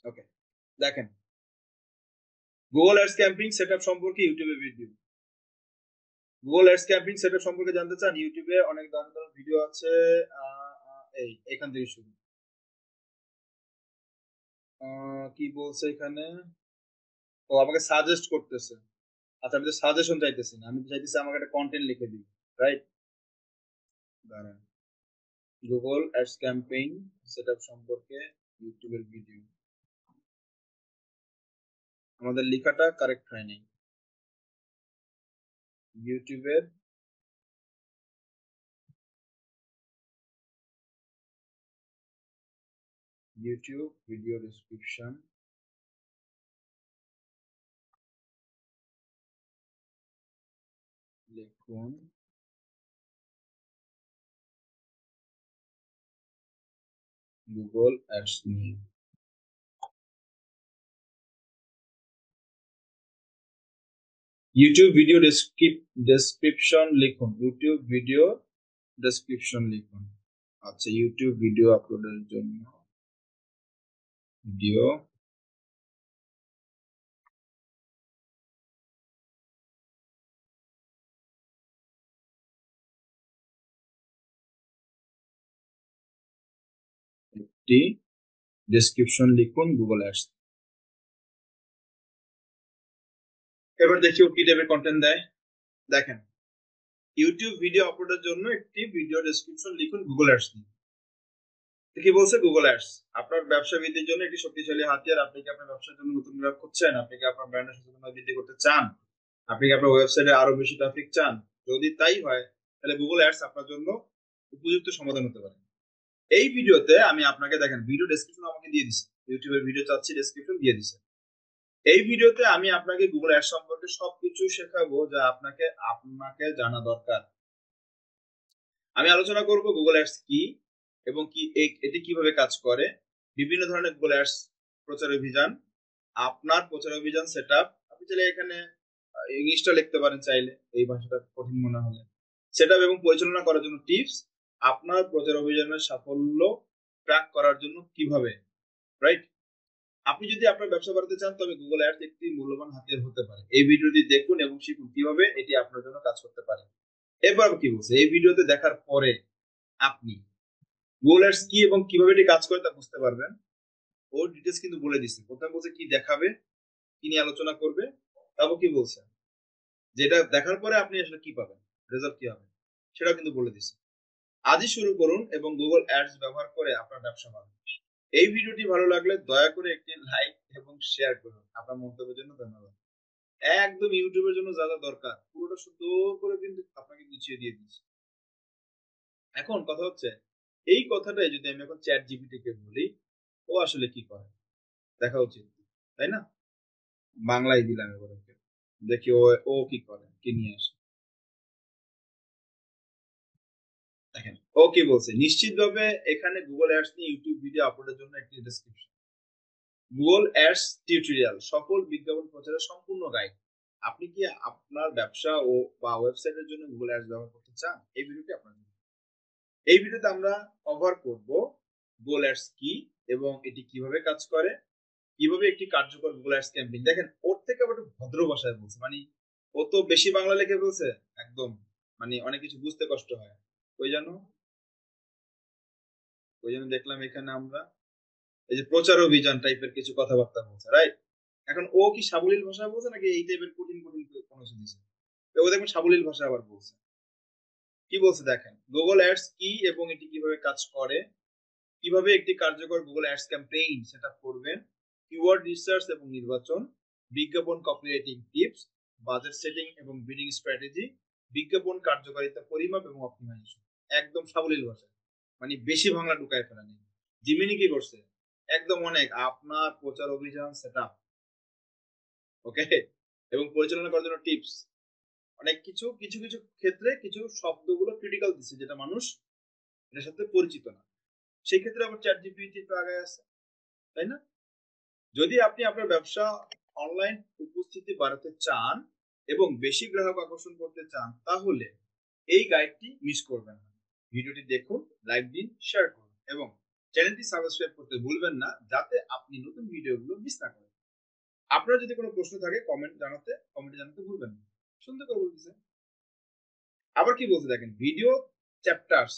ওকে, দেখেন, গুগল অ্যাডস ক্যাম্পিং সেটআপ সম্পর্কে ইউটিউবে video, Google ads campaign setup সম্পর্কে জানতে চান, ইউটিউবে অনেক ধরনের ভিডিও আছে, এই এখান থেকে শুরু। কি বলছে এখানে, ও আমাকে সাজেস্ট করতেছে। আচ্ছা, আমি তো সাজেশন চাইতেছি না, আমি তো চাইতেছি আমাকে একটা কন্টেন্ট লিখে দিই, রাইট। দাঁড়ান, গুগল অ্যাডস ক্যাম্পেইন সেটআপ সম্পর্কে ইউটিউবের ভিডিও, আমাদের লেখাটা কারেক্ট হয়নি, ইউটিউবের ইউটিউব ভিডিও ডেসক্রিপশন লিখুন, গুগল অ্যাডস নিয়ে। ইউটিউব ভিডিও ডেসক্রিপশন লিখুন, ইউটিউব ভিডিও ডেসক্রিপশন লিখুন। আচ্ছা, ইউটিউব ভিডিও আপলোডের জন্য ভিডিও একটি ডেসক্রিপশন লিখুন গুগল অ্যাডস। এবার দেখি ও কি টাইপের কন্টেন্ট দেয়। দেখেন, ইউটিউব ভিডিও আপলোডের জন্য একটি ভিডিও ডেসক্রিপশন লিখুন গুগল অ্যাডস নিয়ে। কি বলছে? গুগল অ্যাডস আপনার ব্যবসা বৃদ্ধির জন্য একটি শক্তিশালী হাতিয়ার। আপনি কি আপনার ব্যবসার জন্য নতুন গ্রাহক খুঁজছেন? আপনি কি আপনার ব্র্যান্ডের সচেতনতা বৃদ্ধি করতে চান? আপনি কি আপনার ওয়েবসাইটে আরো বেশি ট্রাফিক চান? যদি তাই হয়, তাহলে গুগল অ্যাডস আপনার জন্য উপযুক্ত সমাধান হতে পারে। এই ভিডিওতে আমি আপনাকে, দেখেন, ভিডিও ডেসক্রিপশন আমাকে দিয়ে দিছে, ইউটিউবের ভিডিও চাচ্ছি, ডেসক্রিপশন দিয়ে দিছে। এই ভিডিওতে আমি আপনাকে গুগল অ্যাডস সম্পর্কে সবকিছু শেখাবো যা আপনাকে আপনাকে জানা দরকার। আমি আলোচনা করব গুগল অ্যাডস কি এবং কি এটি কিভাবে কাজ করে, বিভিন্ন ধরনের গুগল অ্যাডস প্রচার অভিযান, আপনার প্রচার অভিযান সেটআপ। আপনি চাইলে এখানে ইংলিশটা লিখতে পারেন, চাইলে এই ভাষাটা কঠিন মনে হলে। সেটআপ এবং পরিচালনা করার জন্য টিপস, আপনার প্রচার অভিযানের সাফল্য ট্র্যাক করার জন্য কিভাবে, রাইট? আপনি যদি আপনার ব্যবসা বাড়াতে চান, তবে গুগল অ্যাডস একটি মূল্যবান হাতিয়ার হতে পারে। এই ভিডিওটি দেখুন এবং শিখুন কিভাবে এটি আপনার জন্য কাজ করতে পারে। এরপর কি বলছে? এই ভিডিওতে দেখার পরে আপনি গুগল অ্যাডস কি এবং কিভাবে এটি কাজ করে তা বুঝতে পারবেন। ওর ডিটেলস কিন্তু বলে দিচ্ছে। প্রথমে বলছে কি দেখাবে, কি নিয়ে আলোচনা করবে, তারপর কি বলছে যেটা দেখার পরে আপনি আসলে কি পাবেন, রেজাল্ট কি হবে, সেটাও কিন্তু বলে দিচ্ছে। আজই শুরু করুন এবং গুগল অ্যাডস ব্যবহার করে আপনার ব্যবসা বাড়ান। এই ভিডিওটি ভালো লাগলে দয়া করে একটি লাইক এবং শেয়ার করুন। আপনার মন্তব্যের জন্য ধন্যবাদ। একদম ইউটিউবের জন্য যা যা দরকার পুরোটা সুন্দর করে কিন্তু আপনাকে গুছিয়ে দিয়ে দিচ্ছি। এখন কথা হচ্ছে, এই কথাটাই যদি আমি এখন চ্যাট জিপিটি কে বলি, ও আসলে কি করে দেখা উচিত, তাই না? বাংলায় দিলাম এবার ওকে, দেখি ও ও কি করে, কি নিয়ে আসে। দেখেন ও কি বলছে। নিশ্চিতভাবে এখানে গুগল অ্যাডস নিয়ে ইউটিউব ভিডিও আপলোডের জন্য একটি ডেসক্রিপশন, গুগল অ্যাডস টিউটোরিয়াল, সফল বিজ্ঞাপন প্রচারের সম্পূর্ণ গাইড। আপনি কি আপনার ব্যবসা ও বা ওয়েবসাইটের জন্য গুগল অ্যাডস ব্যবহার করতে চান? এই ভিডিওটি আপনার জন্য। এই ভিডিওতে আমরা কভার করব গুগল অ্যাডস কি এবং এটি কিভাবে কাজ করে, কিভাবে একটি কার্যকর গুগল অ্যাডস ক্যাম্পেইন। দেখেন ওর থেকে আবার একটু ভদ্র ভাষায় বলছে, মানে ও তো বেশি বাংলা লিখে বলছে একদম, মানে অনেক কিছু বুঝতে কষ্ট হয়। ওই জন্য দেখলাম এখানে আমরা এই যে প্রচার অভিযান টাইপের কিছু কথাবার্তা বলছে, রাইট? এখন ও কি সাবলীল ভাষায় বলছে নাকি এই টাইপের কঠিন কঠিন কোনো কিছু দিছে? ও দেখুন সাবলীল ভাষা আবার বলছে। কি বলছে দেখেন, গুগল অ্যাডস কি এবং এটি কিভাবে কাজ করে, কিভাবে একটি কার্যকর Google ads campaign set up করবেন, কিওয়ার্ড রিসার্চ এবং নির্বাচন, বিজ্ঞাপন কপিরাইটিং টিপস, বাজেট সেটিং এবং বিডিং স্ট্র্যাটেজি, বিজ্ঞাপন কার্যকারিতা পরিমাপ এবং অপটিমাইজেশন। একদম সাবলীল ভাষা, মানে বেশি বাংলা ঢুকায় ফেলা নেই। জিমিনি কি করছে? একদম অনেক আপনার প্রচার অভিযান সেট আপ, ওকে, এবং পরিচালনা করার জন্য টিপস, অনেক কিছু কিছু কিছু ক্ষেত্রে কিছু শব্দগুলো ক্রিটিক্যাল দিচ্ছে যেটা মানুষ এটার সাথে পরিচিত না, সেই ক্ষেত্রে আবার চ্যাট জিপিটি একটু আগে আছে, তাই না? যদি আপনি আপনার ব্যবসা অনলাইন উপস্থিতি বাড়াতে চান এবং বেশি গ্রাহক আকর্ষণ করতে চান, তাহলে এই গাইডটি মিস করবেন না। ভিডিওটি দেখুন, লাইক দিন, শেয়ার করুন এবং চ্যানেলটি সাবস্ক্রাইব করতে ভুলবেন না, যাতে আপনি নতুন ভিডিওগুলো মিস না করেন। আপনার যদি কোনো প্রশ্ন থাকে কমেন্টে জানাতে ভুলবেন না। সুন্দর করে বলতেছে। আবার কি বলতে দেখেন, ভিডিও চ্যাপ্টার্স,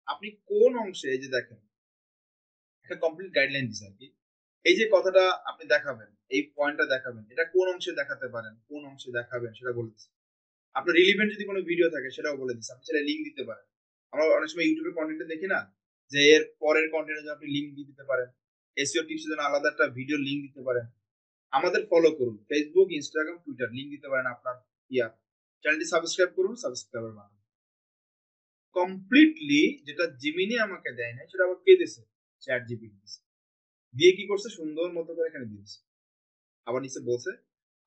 আপনি কোন অংশে, এই যে দেখেন একটা কমপ্লিট গাইডলাইন দিছে আর কি। এই যে কথাটা আপনি দেখাবেন, এই পয়েন্টটা দেখাবেন, এটা কোন অংশে দেখাতে পারেন, কোন অংশে দেখাবেন সেটা বলে দিচ্ছে। আপনার রিলিভেন্ট যদি কোনো ভিডিও থাকে সেটাও বলে দিচ্ছে, আপনি সেটা লিঙ্ক দিতে পারেন। আমরা অনেক সময় ইউটিউবে কন্টেন্টে দেখি না যে এর পরের কন্টেন্টে জন্য আপনি লিঙ্ক দিয়ে দিতে পারেন, এসইও টিপসের জন্য আলাদা একটা ভিডিও লিঙ্ক দিতে পারেন। আমাদের ফলো করুন, ফেসবুক, ইনস্টাগ্রাম, টুইটার, লিঙ্ক দিতে পারেন আপনার ইয়া। চ্যানেলটি সাবস্ক্রাইব করুন, সাবস্ক্রাইবার বানান। কমপ্লিটলি যেটা জিমিনি আমাকে দেয় না, সেটা আবার কে দিছে? চ্যাট জিপিটি দিছে। দিয়ে কি করছে? সুন্দর মতো করে এখানে দিয়েছে। আবার নিচে বলছে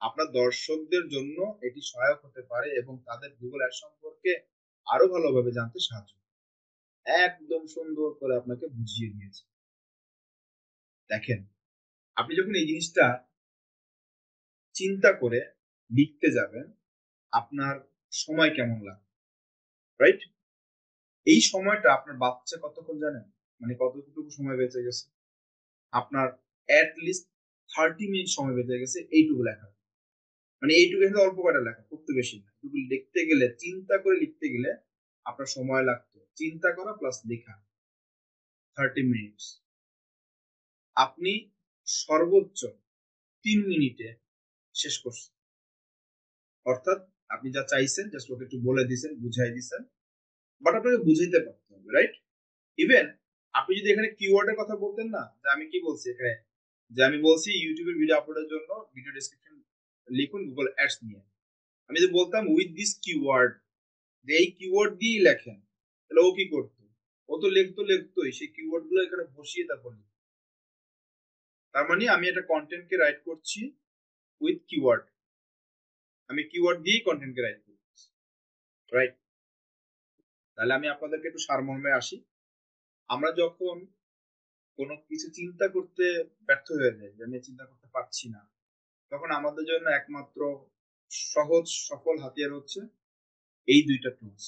আপনার দর্শকদের জন্য এটি সহায়ক হতে পারে এবং তাদের গুগল অ্যাড সম্পর্কে আরো ভালোভাবে জানতে সাহায্য করে। একদম সুন্দর করে আপনাকে বুঝিয়ে দিয়েছে। দেখেন, আপনি যখন এই জিনিসটা চিন্তা করে লিখতে যাবেন, আপনার সময় কেমন লাগবে, রাইট? এই সময়টা আপনার বাচ্চা কতক্ষণ জানেন, মানে কতটুকু সময় বেঁচে গেছে? আপনার অ্যাট লিস্ট 30 মিনিট সময় বেঁচে গেছে এইটুকু লেখা। মানে এইটুকু কিন্তু অল্প কয়টা লেখা, খুব তো বেশি না। এটুকু লিখতে গেলে, চিন্তা করে লিখতে গেলে আপনার সময় লাগতো, চিন্তা করা প্লাস লেখা 30 মিনিটস। আপনি সর্বোচ্চ 3 মিনিটে শেষ করছেন। অর্থাৎ আপনি যা চাইছেন জাস্ট ওকে একটু বলে দিছেন, বুঝাই দিছেন, বাট আপনাকে বুঝাইতে পারতে হবে, রাইট? ইভেন আপনি যদি এখানে কিওয়ার্ডের কথা বলতেন না, যে আমি কি বলছি এখানে, যে আমি বলছি ইউটিউবের ভিডিও আপলোডের জন্য ভিডিও ডেসক্রিপশন লিখুন গুগল অ্যাডস নিয়ে, আমি যদি বলতাম উইথ দিস কিওয়ার্ড, যে এই কিওয়ার্ড দিয়েই লেখেন, তাহলে ও কি করতো? ও তো লিখতোই সেই কিওয়ার্ড গুলো এখানে বসিয়ে তারপর লিখতো। তার মানে আমি একটা কন্টেন্টকে রাইট করছি উইথ কিওয়ার্ড, আমি কিওয়ার্ড দিয়েই কন্টেন্টকে রাইট করছি, রাইট? তাহলে আমি আপনাদেরকে একটু সারমর্মে আসি। আমরা যখন কোনো কিছু চিন্তা করতে ব্যর্থ হয়ে যাই, যে আমি চিন্তা করতে পারছি না, তখন আমাদের জন্য একমাত্র সহজ সফল হাতিয়ার হচ্ছে এই দুইটা টুলস।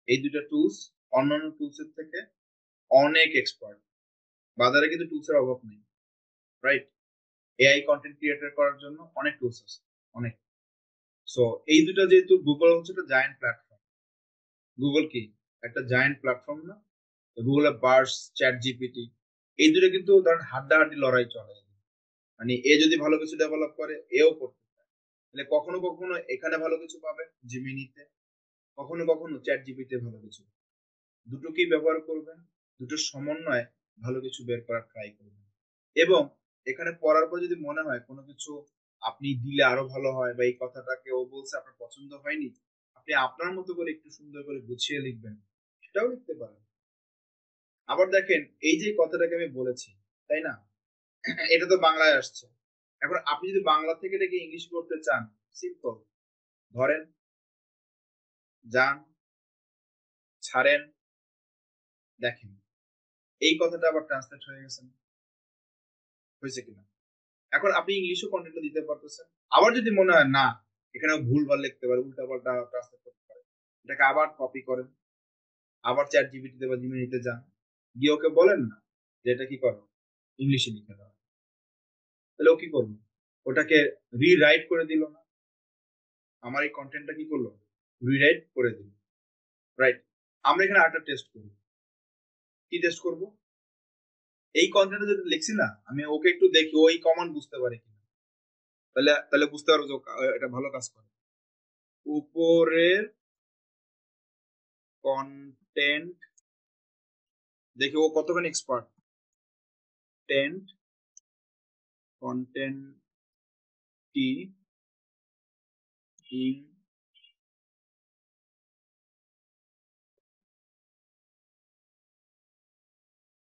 এই দুইটা টুলস অন্যান্য টুলস এর থেকে অনেক এক্সপার্ট। বাজারে কিন্তু টুলস এর অভাব নেই, রাইট? এআই কন্টেন্ট ক্রিয়েটর করার জন্য অনেক টুলস আছে, অনেক। সো এই দুটো, যেহেতু গুগল হচ্ছে একটা জায়ান্ট প্ল্যাটফর্ম, গুগল কি একটা জায়ান্ট প্ল্যাটফর্ম না? গুগল বার্স, চ্যাট জিপিটি, এই দুটো কিন্তু ধরেন হাড্ডাহাড্ডি লড়াই চলে। মানে এ যদি ভালো কিছু ডেভেলপ করে, এও করতে পারে। তাহলে কখনো কখনো এখানে ভালো কিছু পাবেন জিমিনিতে, কখনো কখনো চ্যাট জিপিটি ভালো কিছু। দুটোকেই ব্যবহার করবেন, দুটোর সমন্বয়ে ভালো কিছু বের করার ট্রাই করবেন। এবং এখানে পড়ার পর যদি মনে হয় কোনো কিছু আপনি দিলে আরো ভালো হয়, বা এই কথাটাকে ও বলছে আপনার পছন্দ হয়নি, আপনি আপনার মতো করে একটু সুন্দর করে গুছিয়ে লিখবেন, সেটাও লিখতে পারেন। আবার দেখেন, এই যে কথাটাকে আমি বলেছি, তাই না, এটা তো বাংলায় আসছে। এখন আপনি যদি বাংলা থেকে এটাকে ইংলিশ করতে চান, সিম্পল, ধরেন, যান, ছাড়েন, দেখেন এই কথাটা আবার ট্রান্সলেট হয়ে গেছে না? হয়েছে কিনা? এখন আপনি ইংলিশও কন্টেন্ট দিতে পারতেছেন। আবার যদি মনে হয় না, এখানে ভুলভাল লিখতে পারে, উল্টা পাল্টা ট্রান্সলেট করতে পারে, এটাকে আবার কপি করেন, আবার চ্যাট জিপিটিতে বা জিমিনিতে যান, গিয়ে ওকে বলেন না যে এটা কি করো, ইংলিশে লিখে দাও। তাহলে ও কি করবো? ওটাকে রিরাইট করে দিল না? আমার এই কন্টেন্টটা কি করলো? রিরাইট করে দিল, রাইট? আমরা এখানে আরেকটা টেস্ট করব। কি টেস্ট করব? এই কন্টেন্টে যদি লিখছি না, আমি ওকে একটু দেখি ওই কমান্ড বুঝতে পারে কিনা। তাহলে তাহলে বুঝতে পারবো যে এটা ভালো কাজ করে। উপরের কন্টেন্ট, দেখি ও কতখানি এক্সপার্ট। টেন্ট কন্টেন্ট কি ইং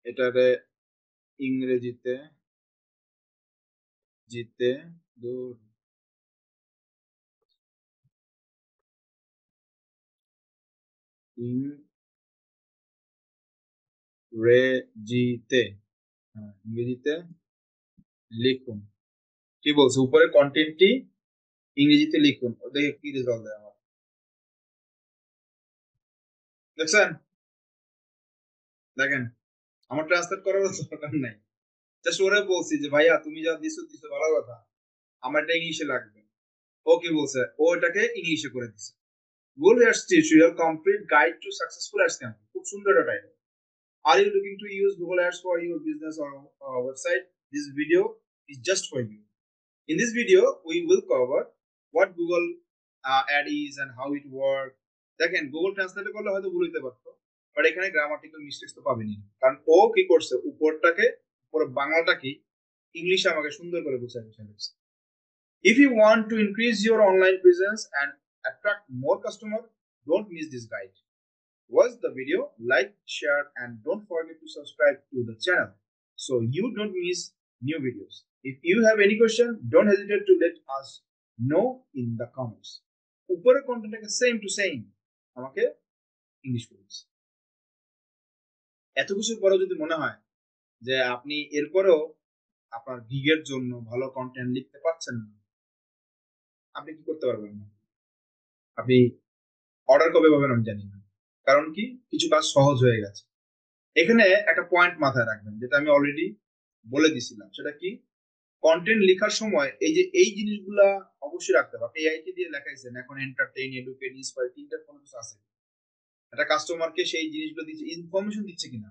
এটারে ইংরেজিতে জিতে দূর ইংরেজিতে, হ্যাঁ ইংরেজিতে লিখুন। কি বলছে? উপরে কন্টেন্টটি ইংরেজিতে লিখুন, ও দেখে কি রেজাল্ট দেয় আমার। দেখছেন? দেখেন, আমার ট্রান্সলেট করার দরকার নাই, জাস্ট ওরে বলছি যে ভাইয়া তুমি যা দিছো দিছো ভালো কথা, আমার এটা ইংলিশে লাগবে। ও কি বলছে? ও এটাকে ইংলিশে করে দিছে। Google Ads Tutorial Complete Guide to Successful Ads Campaign, খুব সুন্দর একটা title. Are you looking to use Google Ads for your business or website? This video is just for you. In this video, we will cover what Google ad is and how it works. দেখেন, গুগল ট্রান্সলেট করলে হয়তো ভুল হইতে পারতো, বাট এখানে গ্রামাটিক্যাল মিস্টেক্স তো পাবেনি, কারণ ও কি করছে, উপরটাকে, পুরো বাংলাটা কি ইংলিশে আমাকে সুন্দর করে বুঝাই ফেলেছে। If you want to increase your online presence and attract more customers, don't miss this guide. Watch the video, like, share, and don't forget to subscribe to the channel so you don't miss new videos. If you have any question, don't hesitate to let us know in the comments. উপরের কন্টেন্টটাকে সেম টু সেম আমাকে ইংলিশ করে দিচ্ছে। এত কিছুর পরেও যদি মনে হয় যে আপনি এরপরেও আপনার গিগের জন্য ভালো কন্টেন্ট লিখতে পারছেন না, আপনি কি করতে পারবেন না? আপনি অর্ডার কবে পাবেন আমি জানি না, কারণ কি, কিছু কাজ সহজ হয়ে গেছে। এখানে একটা পয়েন্ট মাথায় রাখবেন, যেটা আমি অলরেডি বলে দিছিলাম, সেটা কি, কন্টেন্ট লেখার সময় এই যে এই জিনিসগুলা অবশ্যই রাখতে হবে। আপনি এআই কে দিয়ে লেখাইছেন, এখন এন্টারটেইন, এডুকেট, ইন্সপায়ার, তিনটা কোনো কিছু আছে। একটা কাস্টমারকে সেই জিনিসগুলো দিচ্ছে, ইনফরমেশন দিচ্ছে কিনা,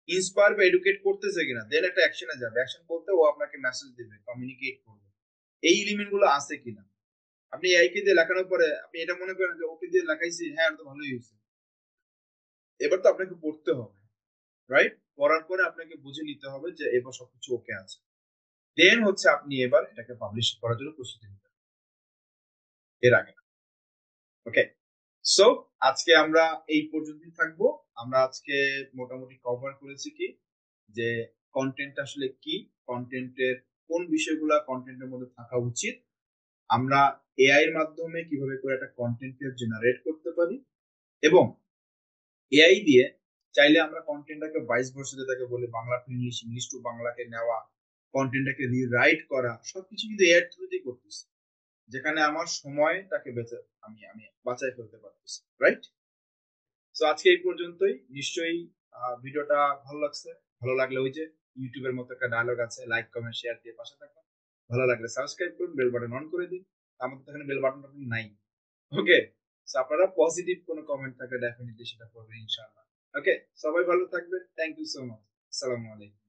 ইন্সপায়ার বা এডুকেট করতেছে কিনা, দেন একটা অ্যাকশনে যাবে, অ্যাকশন করতে ও আপনাকে মেসেজ দিবে, কমিউনিকেট করবে, এই এলিমেন্ট গুলো আছে কিনা। আপনি এআই কে দিয়ে লেখানোর পরে আপনি এটা মনে করেন যে ওকে দিয়ে লেখাইছি, হ্যাঁ এটা তো ভালোই হয়েছে, এবার তো আপনাকে পড়তে হবে, রাইট? পড়ার পরে আপনাকে বুঝে নিতে হবে যে এবার সবকিছু ওকে আছে, দেন হচ্ছে আপনি এবার এটাকে পাবলিশ করার জন্য প্রস্তুতি নিতে, এর আগে। ওকে, সো আজকে আমরা এই পর্যন্তই থাকবো। আমরা আজকে মোটামুটি কভার করেছি কি, যে কন্টেন্ট আসলে কি, কন্টেন্টের কোন বিষয়গুলো কন্টেন্টের মধ্যে থাকা উচিত, আমরা এআই এর মাধ্যমে কিভাবে করে একটা কন্টেন্টের জেনারেট করতে পারি, এবং এআই দিয়ে চাইলে আমরা কন্টেন্টটাকে ভাইস ভার্সা, যেটাকে বলে Bangla to English, English to বাংলাকে নেওয়া, কন্টেন্টটাকে রিরাইট করা, সবকিছু কিন্তু এআই থ্রুতেই করতেছি, যেখানে আমার সময়টাকে বেঁচে আমি আমি বাঁচাই ফেলতে পারতেছি, রাইট? তো আজকে এই পর্যন্তই। নিশ্চয়ই ভিডিওটা ভালো লাগছে। ভালো লাগলে ওই যে ইউটিউবের মতো একটা ডায়লগ আছে, লাইক কমেন্ট শেয়ার দিয়ে পাশে থাকুন। ভালো লাগলে সাবস্ক্রাইব করুন, বেল বাটন অন করে দিন। আমাদের তো এখানে বেল বাটন নাই। ওকে, সো আপনারা পজিটিভ কোনো কমেন্ট থাকলে ডেফিনেটলি সেটা করবেন ইনশাআল্লাহ। ওকে, সবাই ভালো থাকবেন। Thank you so much. আসসালামু আলাইকুম।